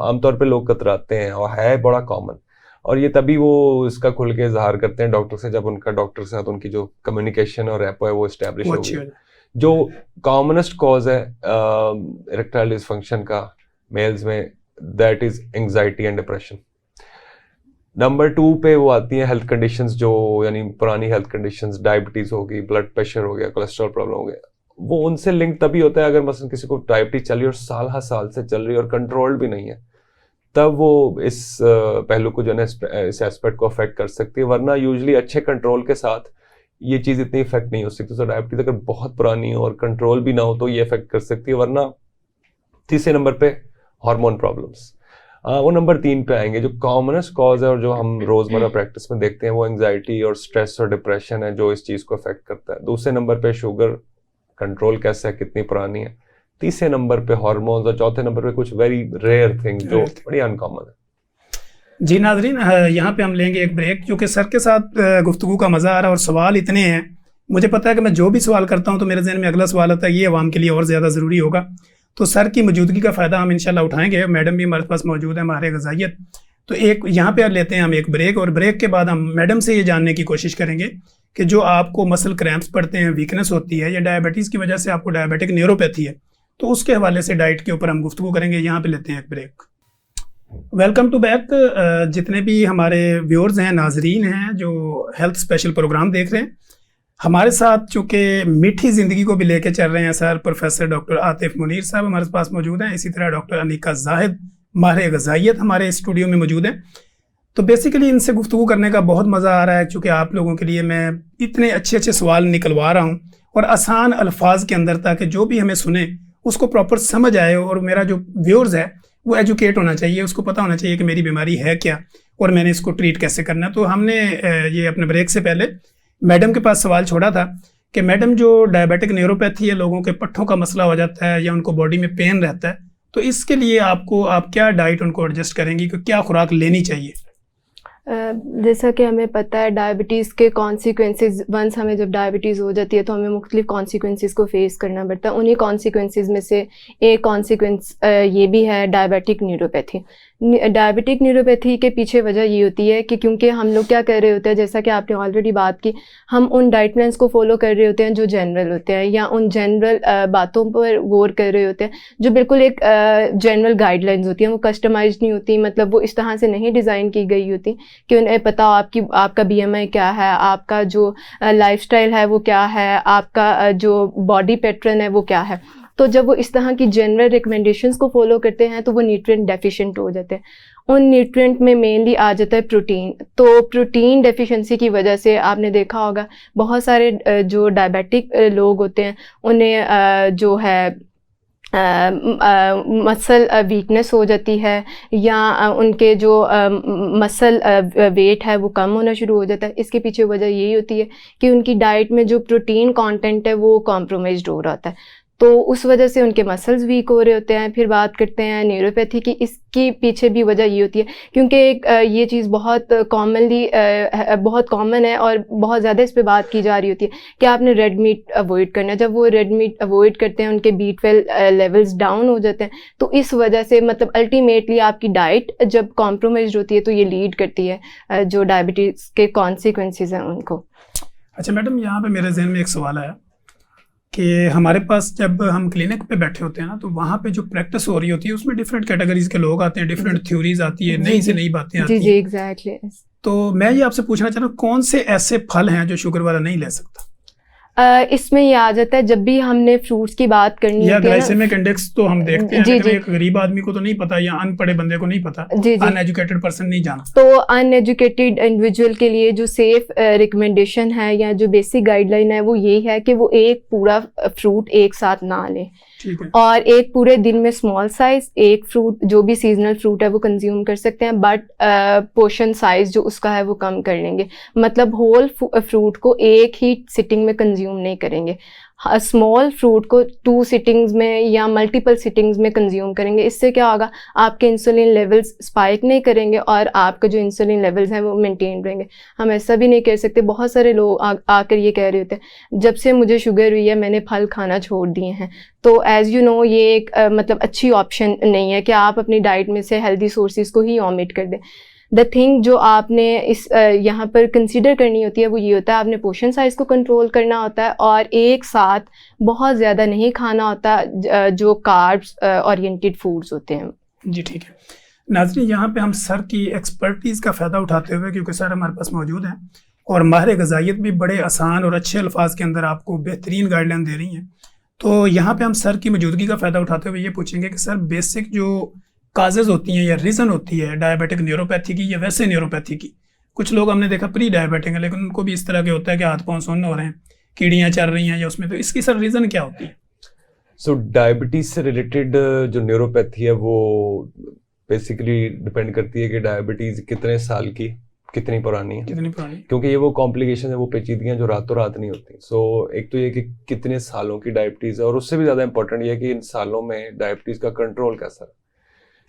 B: आमतौर पे लोग कतराते हैं और है बड़ा कॉमन। और ये तभी वो इसका खुल के इजहार करते हैं डॉक्टर से जब उनका डॉक्टर के साथ उनकी जो कम्युनिकेशन और रैपो है वो इस्टेब्लिश हो गई। जो कॉमनेस्ट कॉज है इरेक्टाइल डिसफंक्शन का मेल्स में, that is anxiety and depression. Number 2 पे वो आती हैं हेल्थ कंडीशंस, जो यानी पुरानी हेल्थ कंडीशंस, डायबिटीज हो गई, ब्लड प्रेशर हो गया, कोलेस्ट्रॉल प्रॉब्लम हो गया। वो उनसे लिंक तभी होता है अगर मसलन किसी को डायबिटीज चल रही है और साल से चल रही है और कंट्रोल भी नहीं है, तब वो इस पहलू को जो है इस एस्पेक्ट को अफेक्ट कर सकती है। वरना यूजली अच्छे कंट्रोल के साथ ये चीज़ इतनी इफेक्ट नहीं हो सकती। तो डायबिटीज अगर बहुत पुरानी हो और कंट्रोल भी ना हो तो ये इफेक्ट कर सकती है। वरना तीसरे नंबर पे हार्मोन प्रॉब्लम्स। वो नंबर 3 पे आएंगे। जो कॉमनेस्ट कॉज है और जो हम रोजमर्रा प्रैक्टिस में देखते हैं वो एंजाइटी और स्ट्रेस और डिप्रेशन है जो इस चीज को अफेक्ट करता है। दूसरे नंबर पे शुगर कंट्रोल कैसे है, कितनी पुरानी है। तीसरे नंबर पे हार्मोन्स और चौथे नंबर पे कुछ वेरी रेयर थिंग्स जो बड़ी अनकॉमन है।
A: जी नाजरीन, यहाँ पे हम लेंगे एक ब्रेक, क्योंकि सर के साथ गुफ्तगू का मज़ा आ रहा है और सवाल इतने हैं। मुझे पता है कि मैं जो भी सवाल करता हूँ तो मेरे जहन में अगला सवाल आता है ये अवाम के लिए और ज़्यादा ज़रूरी होगा। तो सर की मौजूदगी का फ़ायदा हम इंशाल्लाह उठाएंगे। मैडम भी हमारे पास मौजूद है, माहिर ग़िज़ाइयत। तो एक यहाँ पे लेते हैं हम एक ब्रेक, और ब्रेक के बाद हम मैडम से ये जानने की कोशिश करेंगे कि जो आपको मसल क्रैम्प्स पड़ते हैं, वीकनेस होती है, या डायबिटीज़ की वजह से आपको डायबिटिक न्यूरोपैथी है, तो उसके हवाले से डाइट के ऊपर हम गुफ्तगू करेंगे। यहाँ पे लेते हैं एक ब्रेक। Welcome to back. जितने भी हमारे व्यूअर्स हैं, नाजरीन हैं जो हेल्थ स्पेशल प्रोग्राम देख रहे हैं, हमारे साथ चूँकि मीठी ज़िंदगी को भी लेके चल रहे हैं sir professor doctor Atif Munir साहब हमारे पास मौजूद हैं। इसी तरह डॉक्टर अनीका जाहिद माहिर ग़िज़ाइयत हमारे स्टूडियो में मौजूद हैं। तो बेसिकली इनसे गुफ्तगू करने का बहुत मज़ा आ रहा है, क्योंकि आप लोगों के लिए मैं इतने अच्छे अच्छे सवाल निकलवा रहा हूँ और आसान अल्फाज के अंदर, ताकि जो भी हमें सुने उसको प्रॉपर समझ आए, और मेरा जो व्यूअर्स है वो एजुकेट होना चाहिए, उसको पता होना चाहिए कि मेरी बीमारी है क्या और मैंने इसको ट्रीट कैसे करना है। तो हमने ये अपने ब्रेक से पहले मैडम के पास सवाल छोड़ा था कि मैडम, जो डायबिटिक न्यूरोपैथी है, लोगों के पट्ठों का मसला हो जाता है या उनको बॉडी में पेन रहता है, तो इसके लिए आप क्या डाइट उनको एडजस्ट करेंगी, कि क्या खुराक लेनी चाहिए?
C: जैसा कि हमें पता है डायबिटीज़ के कॉन्सिक्वेंसेस, वंस हमें जब डायबिटीज़ हो जाती है तो हमें मुख्तलिफ कॉन्सिक्वेंसेस को फेस करना पड़ता है। उन्हीं कॉन्सिक्वेंसेस में से एक कॉन्सिक्वेंस ये भी है डायबिटिक न्यूरोपैथी। डायबिटिक न्यूरोपैथी के पीछे वजह ये होती है कि क्योंकि हम लोग क्या कर रहे होते हैं, जैसा कि आपने ऑलरेडी बात की, हम उन डाइट प्लान्स को फॉलो कर रहे होते हैं जो जनरल होते हैं, या उन जनरल बातों पर गौर कर रहे होते हैं जो बिल्कुल एक जनरल गाइडलाइंस होती हैं, वो कस्टमाइज्ड नहीं होती, मतलब वो इस तरह से नहीं डिज़ाइन की गई होती कि उन्हें पता हो आपका BMI क्या है, आपका जो लाइफस्टाइल है वो क्या है, आपका जो बॉडी पैटर्न है वो क्या है। तो जब वो इस तरह की जनरल रिकमेंडेशंस को फॉलो करते हैं तो वो न्यूट्रिएंट डेफिशिएंट हो जाते हैं। उन न्यूट्रिएंट में मेनली आ जाता है प्रोटीन। तो प्रोटीन डेफिशिएंसी की वजह से आपने देखा होगा बहुत सारे जो डायबिटिक लोग होते हैं उन्हें जो है मसल वीकनेस हो जाती है, या उनके जो मसल वेट है वो कम होना शुरू हो जाता है। इसके पीछे वजह यही होती है कि उनकी डाइट में जो प्रोटीन कंटेंट है वो कॉम्प्रोमाइज्ड हो रहा है, तो उस वजह से उनके मसल्स वीक हो रहे होते हैं। फिर बात करते हैं न्यूरोपैथी की, इसकी पीछे भी वजह ये होती है क्योंकि ये चीज़ बहुत कॉमन है और बहुत ज़्यादा इस पे बात की जा रही होती है कि आपने रेड मीट अवॉइड करना है। जब वो रेड मीट अवॉइड करते हैं उनके B12 लेवल्स डाउन हो जाते हैं, तो इस वजह से मतलब अल्टीमेटली आपकी डाइट जब कॉम्प्रोमाइज़ होती है तो ये लीड करती है जो डायबिटीज़ के कॉन्सिक्वेंसेस हैं उनको।
A: अच्छा मैडम, यहाँ पे मेरे जहन में एक सवाल आया कि हमारे पास जब हम क्लिनिक पे बैठे होते हैं ना, तो वहाँ पे जो प्रैक्टिस हो रही होती है उसमें डिफरेंट कैटेगरीज के लोग आते हैं, डिफरेंट थ्योरीज आती है, नई से नई बातें आती हैं।
C: जी एग्जैक्टली।
A: तो मैं ये आपसे पूछना चाह रहा हूँ, कौन से ऐसे फल हैं जो शुगर वाला नहीं ले सकता?
C: इसमें ये आ जाता है जब भी हमने फ्रूट्स की बात करनी
A: या
C: होती है
A: ग्लाइसेमिक इंडेक्स तो हम देखते हैं,
C: जी,
A: लेकिन
C: जी।
A: एक गरीब आदमी को तो नहीं पता, या अनपढ़े बंदे को नहीं पता,
C: जी, जी।
A: अनएजुकेटेड पर्सन नहीं जाना।
C: तो अनएजुकेटेड इंडिविजुअल के लिए जो सेफ रिकमेंडेशन है या जो बेसिक गाइडलाइन है वो यही है कि वो एक पूरा फ्रूट एक साथ ना लें,
A: ठीक है।
C: और एक पूरे दिन में स्मॉल साइज एक फ्रूट, जो भी सीजनल फ्रूट है वो कंज्यूम कर सकते हैं, बट पोर्शन साइज जो उसका है वो कम कर लेंगे। मतलब होल फ्रूट को एक ही सिटिंग में कंज्यूम नहीं करेंगे, स्मॉल फ्रूट को 2 सिटिंग्स में या मल्टीपल सिटिंग्स में कंज्यूम करेंगे। इससे क्या होगा, आपके इंसुलिन लेवल्स स्पाइक नहीं करेंगे और आपका जो इंसुलिन लेवल्स हैं वो मेंटेन रहेंगे। हम ऐसा भी नहीं कह सकते, बहुत सारे लोग आकर ये कह रहे होते हैं जब से मुझे शुगर हुई है मैंने फल खाना छोड़ दिए हैं। तो एज़ यू नो ये एक मतलब अच्छी ऑप्शन नहीं है कि आप अपनी डाइट में से हेल्दी सोर्सेज को ही ओमिट कर दें। द थिंग जो आपने इस यहाँ पर कंसीडर करनी होती है वो ये होता है, आपने पोर्शन साइज़ को कंट्रोल करना होता है और एक साथ बहुत ज़्यादा नहीं खाना होता जो कार्ब्स ओरिएंटेड फूड्स होते हैं।
A: जी ठीक है। नाज़रीन, यहाँ पे हम सर की एक्सपर्टीज़ का फ़ायदा उठाते हुए, क्योंकि सर हमारे पास मौजूद हैं और माहिर ग़िज़ाइयत भी बड़े आसान और अच्छे अल्फाज के अंदर आपको बेहतरीन गाइडलाइन दे रही हैं, तो यहाँ पे हम सर की मौजूदगी का फ़ायदा उठाते हुए ये पूछेंगे कि सर बेसिक जो काजेज़ होती हैं या रीज़न होती है डायबिटिक न्यूरोपैथी की या वैसे न्यूरोपैथी की, कुछ लोग हमने देखा प्री डायबिटिक है लेकिन उनको भी इस तरह के होता है कि हाथ पाँव सुन्न हो रहे हैं, कीड़ियाँ चल रही हैं या उसमें, तो इसकी सर रीज़न क्या होती है?
B: सो डायबिटीज़ से रिलेटेड जो न्यूरोपैथी है वो बेसिकली डिपेंड करती है कि डायबिटीज़ कितने साल की, कितनी पुरानी है, क्योंकि ये वो कॉम्प्लिकेशन है, वो पेचीदगियाँ जो रातों रात नहीं होती। सो एक तो ये कि कितने सालों की डायबिटीज़ है, और उससे भी ज़्यादा इंपॉर्टेंट ये है कि इन सालों में डायबिटीज़ का कंट्रोल कैसा है।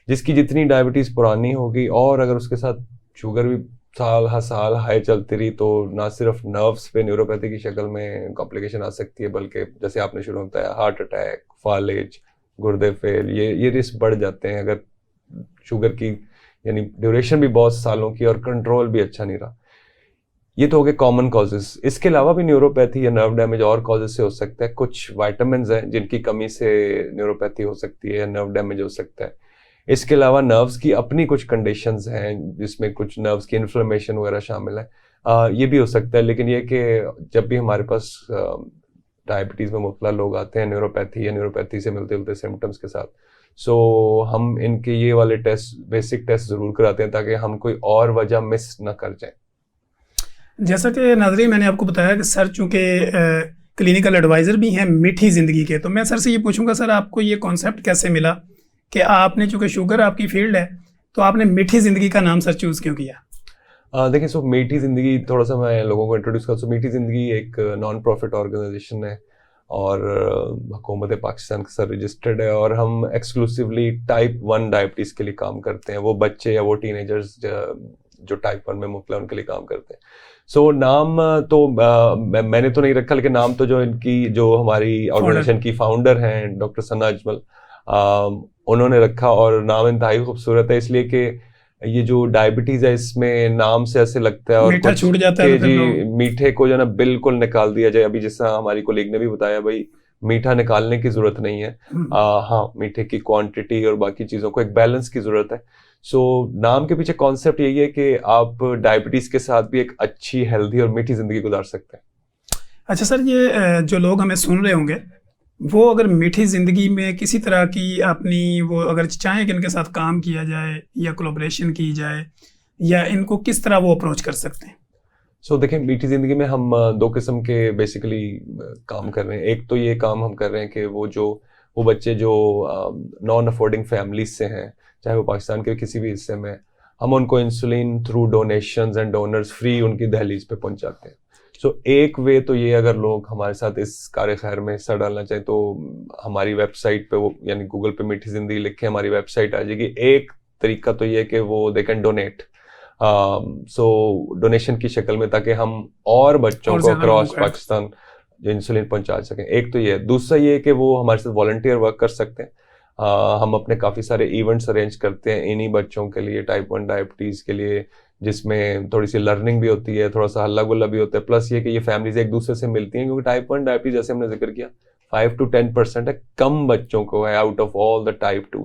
B: जिसकी जितनी डायबिटीज़ पुरानी होगी और अगर उसके साथ शुगर भी साल हर साल हाई चलती रही, तो ना सिर्फ नर्व्स पे न्यूरोपैथी की शक्ल में कॉम्प्लिकेशन आ सकती है, बल्कि जैसे आपने शुरू में बताया हार्ट अटैक, फालेज, गुर्दे फेल, ये रिस्क बढ़ जाते हैं अगर शुगर की यानी ड्यूरेशन भी बहुत सालों की और कंट्रोल भी अच्छा नहीं रहा। ये तो हो गए कॉमन कॉजेज। इसके अलावा भी न्यूरोपैथी या नर्व डैमेज और कॉजेज से हो सकता है। कुछ वाइटामिन हैं जिनकी कमी से न्यूरोपैथी हो सकती है या नर्व डैमेज हो सकता है। इसके अलावा नर्व्स की अपनी कुछ कंडीशंस हैं जिसमें कुछ नर्व्स की इन्फ्लेमेशन वगैरह शामिल है, ये भी हो सकता है। लेकिन ये कि जब भी हमारे पास डायबिटीज़ में मुब्तला लोग आते हैं न्यूरोपैथी या न्यूरोपैथी से मिलते जुलते सिम्टम्स के साथ, सो हम इनके ये वाले टेस्ट, बेसिक टेस्ट ज़रूर कराते हैं ताकि हम कोई और वजह मिस ना कर जाएं।
A: जैसा कि नाज़रीन मैंने आपको बताया कि सर चूँकि क्लिनिकल एडवाइज़र भी हैं मीठी ज़िंदगी के, तो मैं सर से ये पूछूंगा, सर आपको ये कॉन्सेप्ट कैसे मिला कि आपने, चूँकि शुगर आपकी फील्ड है, तो आपने मीठी ज़िंदगी का नाम सर चूज़ क्यों किया?
B: देखिए, सो मीठी ज़िंदगी, थोड़ा सा मैं लोगों को इंट्रोड्यूस करूँ। सो मीठी ज़िंदगी एक नॉन प्रॉफिट ऑर्गेनाइजेशन है और हुकूमत पाकिस्तान के साथ रजिस्टर्ड है, और हम एक्सक्लूसिवली टाइप 1 डायबिटीज़ के लिए काम करते हैं। वो बच्चे या वो टीनेजर्स जो टाइप 1 में मुब्तला उनके लिए काम करते हैं। सो नाम तो मैंने तो नहीं रखा, लेकिन नाम तो जो हमारी ऑर्गेनाइजेशन की फाउंडर हैं डॉक्टर सना अजमल, उन्होंने रखा। और नाम इंतहाई खूबसूरत है, इसलिए कि ये जो डायबिटीज़ है इसमें नाम से ऐसे लगता है और
A: मीठा छूट जाता है,
B: जी मीठे को जो ना बिल्कुल निकाल दिया जाए। अभी जैसा हमारी कोलीग ने भी बताया, भाई मीठा निकालने की जरूरत नहीं है, हाँ मीठे की क्वांटिटी और बाकी चीज़ों को एक बैलेंस की ज़रूरत है। सो नाम के पीछे कॉन्सेप्ट यही है कि आप डायबिटीज़ के साथ भी एक अच्छी, हेल्दी और मीठी ज़िंदगी गुजार सकते हैं।
A: अच्छा सर, ये जो लोग हमें सुन रहे होंगे, वो अगर मीठी ज़िंदगी में किसी तरह की अपनी, वो अगर चाहें कि इनके साथ काम किया जाए या कोलैबोरेशन की जाए, या इनको किस तरह वो अप्रोच कर सकते हैं?
B: सो देखिए, मीठी ज़िंदगी में हम 2 किस्म के बेसिकली काम कर रहे हैं। एक तो ये काम हम कर रहे हैं कि वो बच्चे जो नॉन अफोर्डिंग फैमिलीज से हैं, चाहे वो पाकिस्तान के किसी भी हिस्से में, हम उनको insulin through donations and donors free उनकी दहलीज पे पहुंचाते हैं। सो एक वे तो ये, अगर लोग हमारे साथ इस कार्य खैर में हिस्सा डालना चाहें तो हमारी वेबसाइट पे, वो यानी गूगल पे मीठी ज़िंदगी लिख के हमारी वेबसाइट आ जाएगी। एक तरीका तो ये है कि वो they can donate, so donation की शक्ल में, ताकि हम और बच्चों को अक्रॉस पाकिस्तान इंसुलिन पहुंचा सकें। एक तो ये। दूसरा ये है कि वो हमारे साथ वॉलंटियर वर्क कर सकते हैं। हम अपने काफ़ी सारे इवेंट्स अरेंज करते हैं इन्हीं बच्चों के लिए, टाइप 1 डायबिटीज़ के लिए, जिसमें थोड़ी सी लर्निंग भी होती है, थोड़ा सा हल्ला गुल्ला भी होता है, प्लस ये कि ये फैमिलीज एक दूसरे से मिलती हैं, क्योंकि टाइप 1 डायबिटीज़ जैसे हमने जिक्र किया 5 to 10% है, कम बच्चों को है out of all the type 2।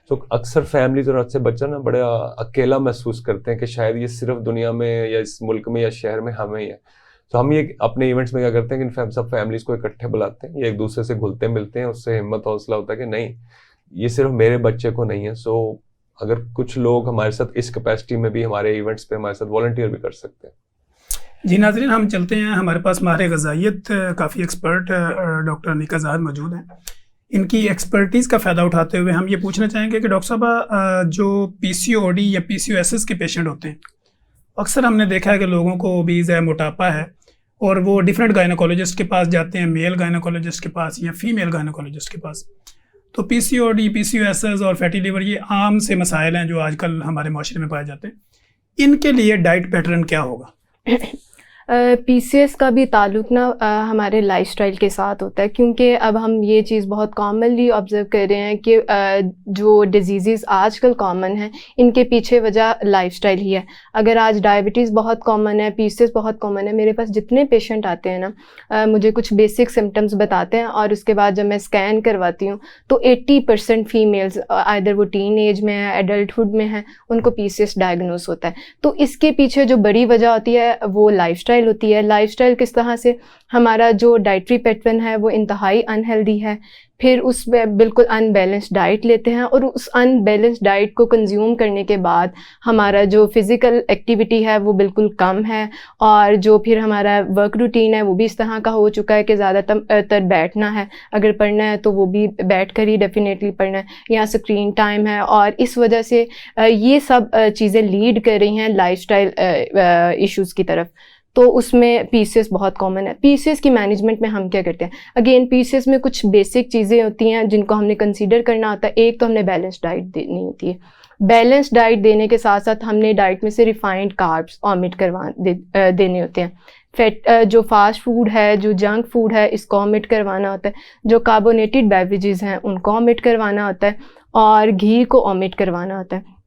B: सो अक्सर फैमिलीज और अच्छे बच्चा ना बड़ा अकेला महसूस करते हैं कि शायद ये सिर्फ दुनिया में या इस मुल्क में या शहर में हमें ही है। तो हम ये अपने इवेंट्स में क्या करते हैं कि सब फैमिलीज को इकट्ठे बुलाते हैं, ये एक दूसरे से घुलते मिलते हैं, उससे हिम्मत हौसला होता है कि नहीं, ये सिर्फ मेरे बच्चे को नहीं है। सो अगर कुछ लोग हमारे साथ इस कैपेसिटी में भी हमारे इवेंट्स पे हमारे साथ वॉलंटियर भी कर सकते हैं।
A: जी नाज़रीन, हम चलते हैं, हमारे पास माहिर ग़िज़ाइयत काफ़ी एक्सपर्ट डॉक्टर अनीका ज़ाहिद मौजूद हैं। इनकी एक्सपर्टीज़ का फ़ायदा उठाते हुए हम ये पूछना चाहेंगे कि डॉक्टर साहब, जो PCOD या PCOS के पेशेंट होते हैं, अक्सर हमने देखा है कि लोगों को ओबीज़ है, मोटापा है, और वो डिफरेंट गायनोकोलॉजिस्ट के पास जाते हैं, मेल गायनोकोलॉजिस्ट के पास या फीमेल गायनोकोलॉजिस्ट के पास। तो PCOD, PCOS और फैटी लीवर ये आम से मसाइल हैं जो आजकल हमारे माशरे में पाए जाते हैं। इनके लिए डाइट पैटर्न क्या होगा?
C: PCOS का भी ताल्लुक ना हमारे लाइफस्टाइल के साथ होता है, क्योंकि अब हम ये चीज़ बहुत कॉमनली ऑब्ज़र्व कर रहे हैं कि जो डिजीज़ आजकल कॉमन हैं, इनके पीछे वजह लाइफस्टाइल ही है। अगर आज डायबिटीज़ बहुत कॉमन है, PCOS बहुत कॉमन है, मेरे पास जितने पेशेंट आते हैं ना, मुझे कुछ बेसिक सिम्टम्स बताते हैं, और उसके बाद जब मैं स्कैन करवाती हूँ तो 80% फीमेल्स, आइदर वो टीन एज में है, एडल्टहुड में है, उनको PCOS डायग्नोस होता है। तो इसके पीछे जो बड़ी वजह होती है वो लाइफस्टाइल लाइफस्टाइल होती है, लाइफस्टाइल किस तरह से हमारा जो डाइटरी पैटर्न है वो इंतहाई अनहेल्दी है, फिर उसमें बिल्कुल अनबैलेंस्ड डाइट लेते हैं और उस अनबैलेंस्ड डाइट को कंज्यूम करने के बाद हमारा जो फिज़िकल एक्टिविटी है वो बिल्कुल कम है, और जो फिर हमारा वर्क रूटीन है वो भी इस तरह का हो चुका है कि ज़्यादातर बैठना है, अगर पढ़ना है तो वो भी बैठ कर ही डेफिनेटली पढ़ना है, या स्क्रीन टाइम है, और इस वजह से ये सब चीज़ें लीड कर रही हैं लाइफस्टाइल इश्यूज़ की तरफ। तो उसमें पीसीएस बहुत कॉमन है। पीसीएस की मैनेजमेंट में हम क्या करते हैं, अगेन पीसीएस में कुछ बेसिक चीज़ें होती हैं जिनको हमने कंसीडर करना होता है। एक तो हमने बैलेंस डाइट देनी होती है, बैलेंस डाइट देने के साथ साथ हमने डाइट में से रिफाइंड कार्ब्स ऑमिट देने होते हैं, फैट जो फास्ट फूड है, जो जंक फूड है, इसको ऑमिट करवाना होता है, जो कार्बोनेटेड बेवरेजेस हैं उनको ऑमिट करवाना होता है, और घी को ऑमिट करवाना होता है।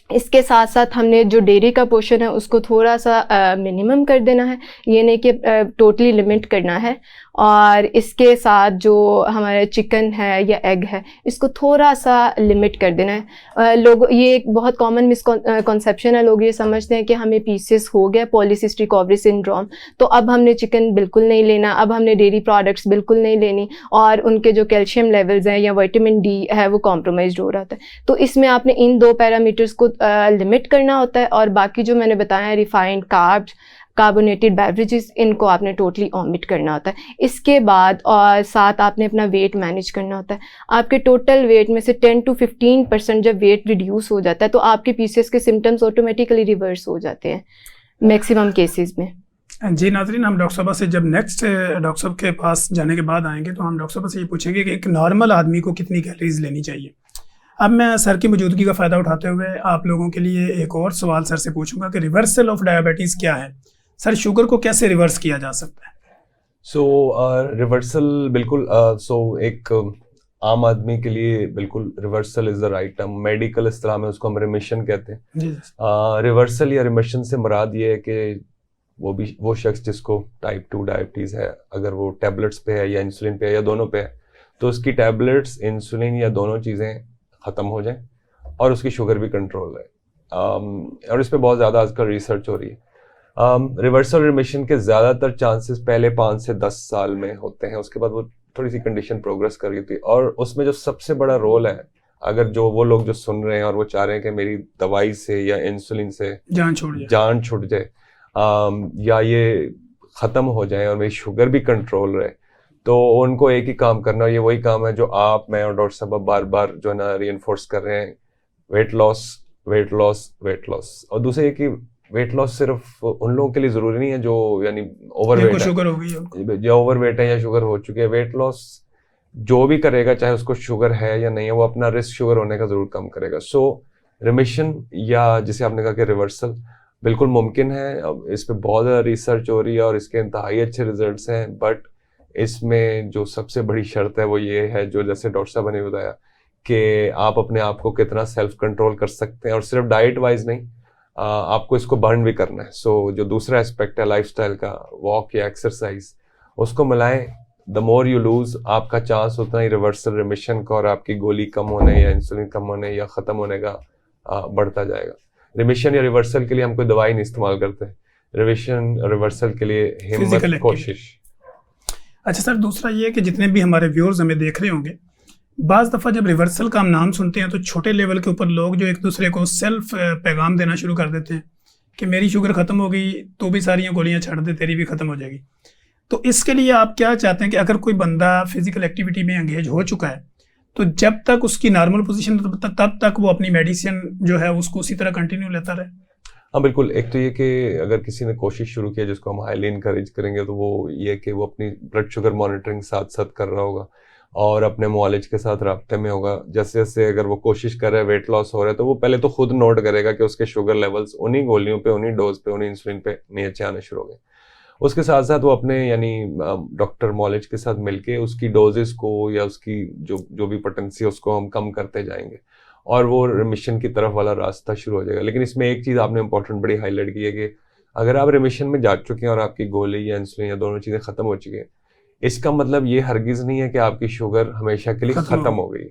C: इसके साथ साथ हमने जो डेयरी का पोर्शन है उसको थोड़ा सा मिनिमम कर देना है, ये नहीं कि टोटली लिमिट करना है, और इसके साथ जो हमारा चिकन है या एग है इसको थोड़ा सा लिमिट कर देना है। लोग, ये एक बहुत कॉमन मिसकॉन्सेप्शन है, लोग ये समझते हैं कि हमें पीसीएस हो गया, पॉलीसिस्टिक ओवरी सिंड्रोम, तो अब हमने चिकन बिल्कुल नहीं लेना, अब हमने डेयरी प्रोडक्ट्स बिल्कुल नहीं लेनी, और उनके जो कैल्शियम लेवल्स हैं या विटामिन डी है वो कॉम्प्रोमाइज़ हो रहा था। तो इसमें आपने इन दो पैरामीटर्स को लिमिट करना होता है, और बाकी जो मैंने बताया रिफाइंड कार्ब्स, कार्बोनेटेड बेवरेजेस, इनको आपने टोटली ऑमिट करना होता है। इसके बाद और साथ आपने अपना वेट मैनेज करना होता है। आपके टोटल वेट में से 10 to 15% जब वेट रिड्यूस हो जाता है तो आपके पीसीएस के सिम्टम्स ऑटोमेटिकली रिवर्स हो जाते हैं मैक्सिमम केसेस में।
A: जी नाज़रीन, हम डॉक्टर साहब से जब नेक्स्ट डॉक्टर साहब के पास जाने के बाद आएंगे तो हम डॉक्टर साहब से ये पूछेंगे कि एक नॉर्मल आदमी को कितनी कैलोरीज लेनी चाहिए। अब मैं सर की मौजूदगी का फ़ायदा उठाते हुए आप लोगों के लिए एक और सवाल सर से पूछूंगा कि रिवर्सल ऑफ डायबिटीज़ क्या है। सर, शुगर को कैसे रिवर्स किया जा सकता है?
B: रिवर्सल बिल्कुल एक आम आदमी के लिए बिल्कुल reversal is the right term. Medical इस्तेलाह में उसको हम रिमिशन कहते हैं। रिवर्सल या रिमिशन से मुराद ये है कि वो शख्स जिसको टाइप 2 डायबिटीज़ है, अगर वो टैबलेट्स पे है या इंसुलिन पे है या दोनों पे है, तो उसकी टैबलेट्स, इंसुलिन या दोनों चीज़ें ख़त्म हो जाएं और उसकी शुगर भी कंट्रोल रहे। और इस पर बहुत ज़्यादा आजकल रिसर्च हो रही है। रिवर्सल रिमिशन के ज़्यादातर चांसेस पहले 5 से 10 साल में होते हैं, उसके बाद वो थोड़ी सी कंडीशन प्रोग्रेस कर रही होती है। और उसमें जो सबसे बड़ा रोल है, अगर जो वो लोग जो सुन रहे हैं और वो चाह रहे हैं कि मेरी दवाई से या इंसुलिन से जान छूट जाए या ये ख़त्म हो जाए और मेरी शुगर भी कंट्रोल रहे, तो उनको एक ही काम करना, ये वही काम है जो आप, मैं और डॉक्टर साहब बार बार जो है ना रीइंफोर्स कर रहे हैं, weight loss, weight loss, weight loss. और दूसरे ये कि वेट लॉस सिर्फ उन लोगों के लिए ज़रूरी नहीं है जो यानी ओवरवेट है,
A: शुगर हो गई
B: या ओवरवेट है या शुगर हो चुकी है। वेट लॉस जो भी करेगा, चाहे उसको शुगर है या नहीं है, वो अपना रिस्क शुगर होने का ज़रूर कम करेगा। सो रिमिशन या जिसे आपने कहा कि रिवर्सल बिल्कुल मुमकिन है। अब इस पर बहुत ज़्यादा रिसर्च हो रही है और इसके इंतहाई अच्छे रिजल्ट्स हैं, बट इसमें जो सबसे बड़ी शर्त है वो ये है, जो जैसे डॉक्टर साहब ने बताया, कि आप अपने आप को कितना सेल्फ कंट्रोल कर सकते हैं, और सिर्फ डाइट वाइज नहीं, आपको इसको बर्न भी करना है। सो जो दूसरा एस्पेक्ट है लाइफस्टाइल का, वॉक या एक्सरसाइज, उसको मिलाएं। द मोर यू लूज, आपका चांस उतना ही रिवर्सल रिमिशन का और आपकी गोली कम होने या इंसुलिन कम होने या ख़त्म होने का बढ़ता जाएगा। रिमिशन या रिवर्सल के लिए हम कोई दवाई नहीं इस्तेमाल करते, रिवर्सल के लिए हिम्मत, कोशिश।
A: अच्छा सर, दूसरा ये है कि जितने भी हमारे व्यूअर्स हमें देख रहे होंगे, बाज़ दफ़ा जब रिवर्सल का हम नाम सुनते हैं तो छोटे लेवल के ऊपर लोग जो एक दूसरे को सेल्फ पैगाम देना शुरू कर देते हैं कि मेरी शुगर ख़त्म हो गई तो भी सारी गोलियां छੱਡ दे, तेरी भी ख़त्म हो जाएगी। तो इसके लिए आप क्या चाहते हैं कि अगर कोई बंदा फिजिकल एक्टिविटी में एंगेज हो चुका है तो जब तक उसकी नॉर्मल पोजीशन तब तक वो अपनी मेडिसिन जो है उसको उसी तरह कंटिन्यू लेता रहे?
B: हाँ बिल्कुल। एक तो ये कि अगर किसी ने कोशिश शुरू की है, जिसको हम हाईली इनकरेज करेंगे, तो वो ये कि वो अपनी ब्लड शुगर मॉनिटरिंग साथ साथ कर रहा होगा और अपने मुआलिज के साथ राब्ते में होगा। जैसे जैसे अगर वो कोशिश कर रहा है, वेट लॉस हो रहा है, तो वो पहले तो खुद नोट करेगा कि उसके शुगर लेवल्स उन्हीं गोलियों पे, उन्हीं डोज पे, उन्हीं इंसुलिन पे नीचे आने शुरू हो गए। उसके साथ साथ वो अपने यानी डॉक्टर मॉलिज के साथ मिलके उसकी डोजेस को या उसकी जो भी पोटेंसी है उसको हम कम करते जाएंगे और वो रिमिशन की तरफ वाला रास्ता शुरू हो जाएगा। लेकिन इसमें एक चीज़ आपने इंपॉर्टेंट बड़ी हाईलाइट की है कि अगर आप रिमिशन में जा चुके हैं और आपकी गोली या इंसुलिन या दोनों चीज़ें ख़त्म हो चुकी हैं, इसका मतलब ये हरगिज़ नहीं है कि आपकी शुगर हमेशा के लिए ख़त्म हो गई।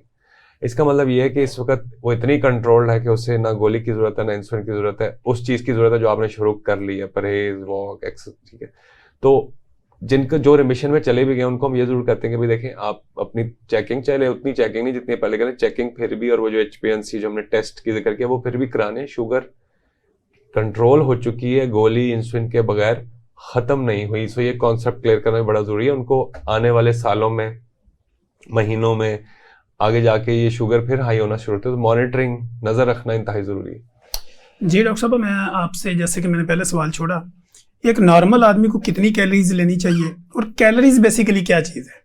B: इसका मतलब ये है कि इस वक्त वो इतनी कंट्रोल्ड है कि उसे ना गोली की जरूरत है ना इंसुलिन की जरूरत है, उस चीज़ की जरूरत है जो आपने शुरू कर ली है, परहेज, वॉक, एक्सरसाइज, ठीक है। तो जिनका जो रिमिशन में चले भी गए उनको हम ये जरूर कहते हैं कि भाई देखें, आप अपनी चेकिंग चले, उतनी चेकिंग नहीं जितनी पहले करें, चेकिंग फिर भी, और वो जो HbA1c जो हमने टेस्ट की जिक्र किया वो फिर भी कराने। शुगर कंट्रोल हो चुकी है, गोली इंसुलिन के बगैर खत्म नहीं हुई। सो ये कॉन्सेप्ट क्लियर करना बड़ा जरूरी है उनको। आने वाले सालों में, महीनों में आगे जाके ये शुगर फिर हाई होना शुरू होता है, तो मॉनिटरिंग, नजर रखना इंतहाई जरूरी है।
A: जी डॉक्टर साहब, मैं आपसे, जैसे कि मैंने पहले सवाल छोड़ा, एक नॉर्मल आदमी को कितनी कैलोरीज लेनी चाहिए, और कैलोरीज बेसिकली क्या चीज़ है?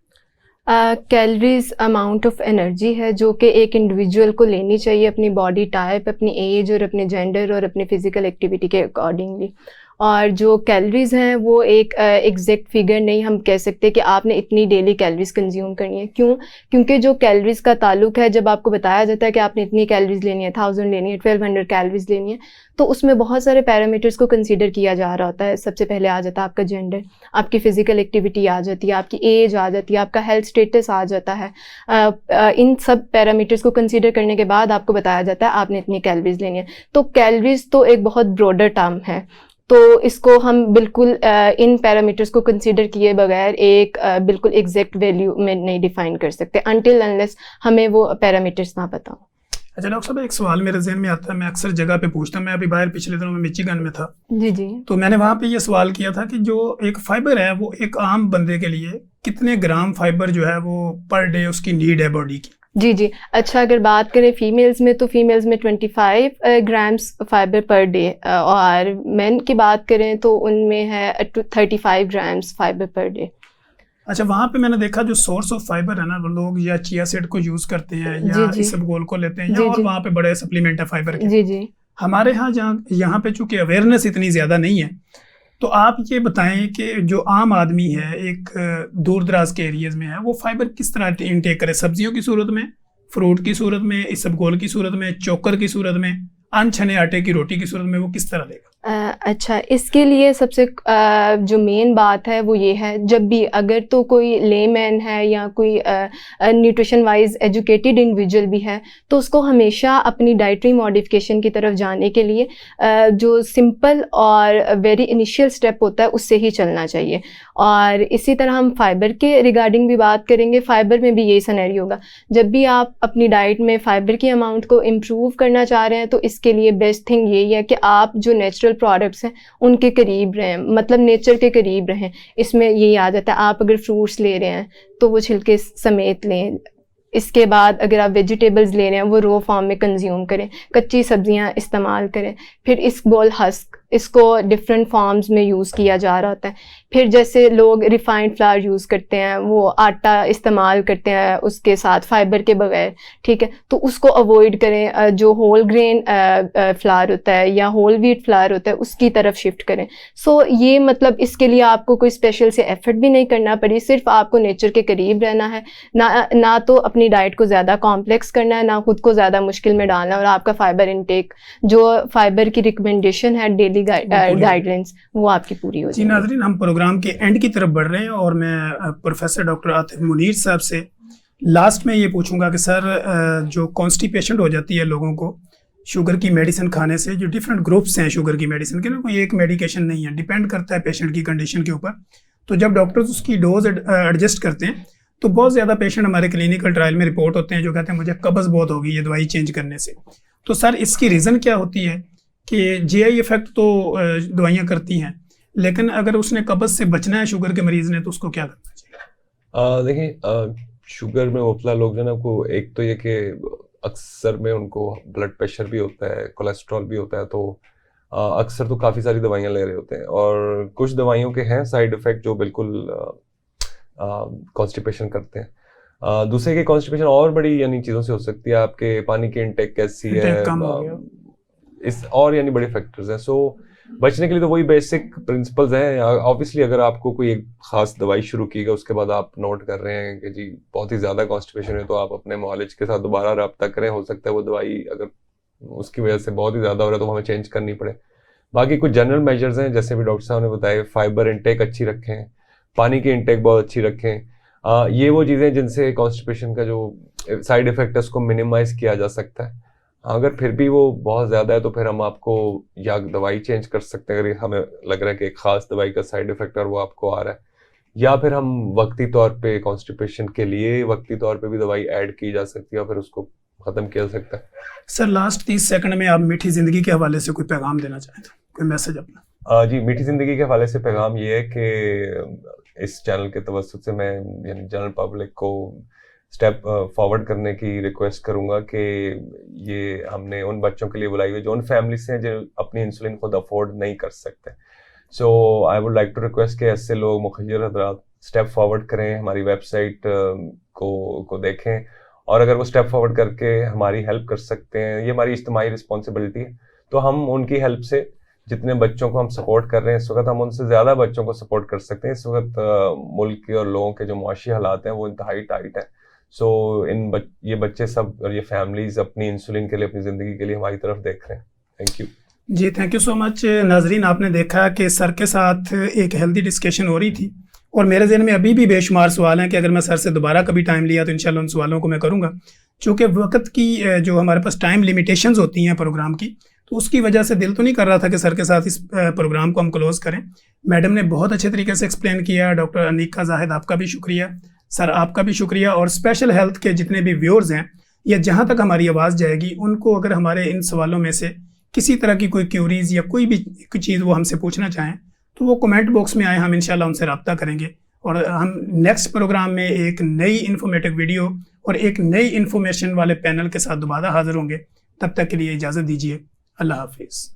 C: कैलोरीज अमाउंट ऑफ एनर्जी है जो कि एक इंडिविजुअल को लेनी चाहिए अपनी बॉडी टाइप, अपनी एज और अपने जेंडर और अपनी फिजिकल एक्टिविटी के अकॉर्डिंगली। और जो कैलोरीज हैं वो एक एग्जैक्ट फिगर नहीं हम कह सकते कि आपने इतनी डेली कैलोरीज कंज्यूम करनी है। क्यों? क्योंकि जो कैलोरीज का ताल्लुक है, जब आपको बताया जाता है कि आपने इतनी कैलोरीज लेनी है, 1000 लेनी है, 1200 कैलोरीज लेनी है, तो उसमें बहुत सारे पैरामीटर्स को कंसीडर किया जा रहा होता है। सबसे पहले आ जाता है आपका जेंडर, आपकी फिजिकल एक्टिविटी आ जाती है, आपकी एज आ जाती है, आपका हेल्थ स्टेटस आ जाता है। इन सब पैरामीटर्स को कंसीडर करने के बाद आपको बताया जाता है आपने इतनी कैलोरीज लेनी है। तो कैलोरीज तो एक बहुत ब्रॉडर टर्म है, तो इसको हम बिल्कुल इन पैरामीटर्स को कंसीडर किए बगैर एक बिल्कुल एग्जैक्ट वैल्यू में नहीं डिफाइन कर सकते अनटिल अनलेस हमें वो पैरामीटर्स ना पता हो।
A: अच्छा डॉक्टर साहब, एक सवाल मेरे जहन में आता है, मैं अक्सर जगह पे पूछता हूँ। मैं अभी बाहर पिछले दिनों में मिचिगन में था,
C: जी जी,
A: तो मैंने वहाँ पे ये सवाल किया था कि जो एक फाइबर है वो एक आम बंदे के लिए कितने ग्राम फाइबर जो है वो पर डे उसकी नीड है बॉडी की?
C: जी जी। अच्छा, अगर बात करें फीमेल्स में तो फीमेल्स में 25 ग्राम्स फाइबर पर डे, और मेन की बात करें तो उनमें है 35 ग्राम्स फाइबर पर डे।
A: अच्छा, वहाँ पे मैंने देखा जो सोर्स ऑफ फाइबर है ना, वो लोग या चिया सीड को यूज करते हैं या इसबगोल को लेते हैं, या और वहाँ पे बड़े सप्लीमेंट है फाइबर के।
C: जी जी।
A: हमारे यहाँ यहाँ पे चूंकि अवेयरनेस इतनी ज्यादा नहीं है, तो आप ये बताएं कि जो आम आदमी है एक दूर दराज के एरियाज में है, वो फाइबर किस तरह इनटेक करे? सब्जियों की सूरत में, फ्रूट की सूरत में, इसबगोल की सूरत में, चोकर की सूरत में, अनछने आटे की रोटी की सूरत में, वो किस तरह लेगा?
C: अच्छा, इसके लिए सबसे जो मेन बात है वो ये है, जब भी अगर तो कोई लेमैन है या कोई न्यूट्रिशन वाइज एजुकेटेड इंडिविजुअल भी है, तो उसको हमेशा अपनी डाइटरी मॉडिफिकेशन की तरफ जाने के लिए जो सिंपल और वेरी इनिशियल स्टेप होता है उससे ही चलना चाहिए। और इसी तरह हम फाइबर के रिगार्डिंग भी बात करेंगे। फाइबर में भी यही सिनेरियो होगा, जब भी आप अपनी डाइट में फाइबर की अमाउंट को इम्प्रूव करना चाह रहे हैं तो इसके लिए बेस्ट थिंग यही है कि आप जो नेचुरल प्रोडक्ट्स हैं उनके करीब रहें, मतलब नेचर के करीब रहें। इसमें यही आ जाता है, आप अगर फ्रूट्स ले रहे हैं तो वो छिलके समेत लें। इसके बाद अगर आप वेजिटेबल्स ले रहे हैं वो रो फॉर्म में कंज्यूम करें, कच्ची सब्जियां इस्तेमाल करें। फिर इस बोल हस्क, इसको डिफरेंट फॉर्म्स में यूज़ किया जा रहा होता है। फिर जैसे लोग रिफाइंड फ्लावर यूज़ करते हैं, वो आटा इस्तेमाल करते हैं उसके साथ फाइबर के बगैर, ठीक है, तो उसको अवॉइड करें। जो होल ग्रेन फ्लावर होता है या होल व्हीट फ्लावर होता है उसकी तरफ शिफ्ट करें। सो ये मतलब इसके लिए आपको कोई स्पेशल से एफर्ट भी नहीं करना पड़ी, सिर्फ आपको नेचर के करीब रहना है, ना तो अपनी डाइट को ज़्यादा कॉम्प्लेक्स करना है, ना खुद को ज़्यादा मुश्किल में डालना है। और आपका फाइबर इनटेक, जो फाइबर की रिकमेंडेशन है, डेली गाइडलाइंस, वो आपकी पूरी हो जाएगी।
A: जी नाज़रीन, हम प्रोग्राम के एंड की तरफ बढ़ रहे हैं और मैं प्रोफेसर डॉक्टर आतिफ मुनीर साहब से लास्ट में ये पूछूंगा कि सर, जो कॉन्स्टिपेशन हो जाती है लोगों को शुगर की मेडिसिन खाने से, जो डिफरेंट ग्रुप्स हैं शुगर की मेडिसिन के, कोई एक मेडिकेशन नहीं है, डिपेंड करता है पेशेंट की कंडीशन के ऊपर। तो जब डॉक्टर्स उसकी डोज एडजस्ट करते हैं तो बहुत ज़्यादा पेशेंट हमारे क्लिनिकल ट्रायल में रिपोर्ट होते हैं जो कहते हैं मुझे कब्ज़ बहुत होगी ये दवाई चेंज करने से। तो सर, इसकी रीज़न क्या होती है कि जीआई इफेक्ट तो दवाइयाँ करती हैं, लेकिन अगर उसने कब्ज़ से बचना है शुगर के मरीज़ ने, तो उसको क्या करना चाहिए?
B: देखिए, शुगर में मुबतला लोग जो ना, को एक तो ये कि अक्सर में उनको ब्लड प्रेशर भी होता है, कोलेस्ट्रॉल भी होता है, तो अक्सर तो काफ़ी सारी दवाइयाँ ले रहे होते हैं, और कुछ दवाइयों के हैं साइड इफ़ेक्ट जो बिल्कुल कॉन्स्टिपेशन करते हैं। दूसरे के कॉन्स्टिपेशन और बड़ी यानी चीज़ों से हो सकती है, आपके पानी की इंटेक कैसी है, इस और यानी बड़े फैक्टर्स हैं। सो बचने के लिए तो वही बेसिक प्रिंसिपल्स हैं। ऑब्वियसली अगर आपको कोई एक खास दवाई शुरू कीगा, उसके बाद आप नोट कर रहे हैं कि जी बहुत ही ज़्यादा कॉन्स्टिपेशन है, तो आप अपने मुआलिज के साथ दोबारा रब्ता करें। हो सकता है वो दवाई अगर उसकी वजह से बहुत ही ज़्यादा हो रहा है तो हमें चेंज करनी पड़े। बाकी कुछ जनरल मेजर्स हैं, जैसे भी डॉक्टर साहब ने बताया, फाइबर इंटेक अच्छी रखें, पानी की इंटेक बहुत अच्छी रखें, ये वो चीज़ें जिनसे कॉन्स्टिपेशन का जो साइड इफेक्ट है उसको मिनिमाइज किया जा सकता है। अगर फिर भी वो बहुत ज़्यादा है तो फिर हम आपको या दवाई चेंज कर सकते हैं अगर हमें लग रहा है कि एक ख़ास दवाई का साइड इफेक्ट और वो आपको आ रहा है, या फिर हम वक्ती तौर पे कॉन्स्टिपेशन के लिए वक्ती तौर पे भी दवाई ऐड की जा सकती है और फिर उसको ख़त्म किया जा सकता है।
A: सर लास्ट 30 सेकंड में आप मीठी ज़िंदगी के हवाले से कोई पैगाम देना चाहें तो कोई मैसेज अपना?
B: जी, मीठी ज़िंदगी के हवाले से पैगाम ये है कि इस चैनल के तवज्जुद से मैं यानी जनरल पब्लिक को स्टेप फॉरवर्ड करने की रिक्वेस्ट करूंगा कि ये हमने उन बच्चों के लिए बुलाई हुई जो उन फैमिली से हैं जो अपनी इंसुलिन खुद अफोर्ड नहीं कर सकते। So I would like to request कि ऐसे लोग मुखिर हज़रात स्टेप फॉरवर्ड करें, हमारी वेबसाइट को देखें और अगर वो स्टेप फॉरवर्ड करके हमारी हेल्प कर सकते हैं, ये हमारी इज्तिमाई रिस्पॉन्सिबिलिटी है, तो हम उनकी हेल्प से जितने बच्चों को हम सपोर्ट कर रहे हैं इस वक्त हम उनसे ज़्यादा बच्चों को सपोर्ट कर सकते हैं। इस वक्त मुल्क के और लोगों के जो मुआशी हालात हैं वो इंतहाई टाइट है। सो ये बच्चे सब और ये फैमिलीज अपनी इंसुलिन के लिए, अपनी ज़िंदगी के लिए हमारी तरफ देख रहे हैं। थैंक यू
A: जी, थैंक यू सो मच। नाजरीन, आपने देखा कि सर के साथ एक हेल्दी डिस्कशन हो रही थी और मेरे ज़हन में अभी भी बेशुमार सवाल हैं कि अगर मैं सर से दोबारा कभी टाइम लिया तो इंशाल्लाह उन सवालों को मैं करूँगा। चूँकि वक्त की जो हमारे पास टाइम लिमिटेशंस होती हैं प्रोग्राम की, तो उसकी वजह से दिल तो नहीं कर रहा था कि सर के साथ इस प्रोग्राम को हम क्लोज़ करें। मैडम ने बहुत अच्छे तरीके से एक्सप्लेन किया। डॉक्टर अनीका जाहिद, आपका भी शुक्रिया। सर, आपका भी शुक्रिया। और स्पेशल हेल्थ के जितने भी व्यूअर्स हैं या जहाँ तक हमारी आवाज़ जाएगी, उनको अगर हमारे इन सवालों में से किसी तरह की कोई क्यूरीज़ या कोई भी चीज़ वो हमसे पूछना चाहें तो वो कमेंट बॉक्स में आए, हम इंशाल्लाह उनसे रब्ता करेंगे और हम नेक्स्ट प्रोग्राम में एक नई इन्फॉर्मेटिव वीडियो और एक नई इन्फॉर्मेशन वाले पैनल के साथ दोबारा हाज़िर होंगे। तब तक के लिए इजाज़त दीजिए। अल्लाह हाफिज़।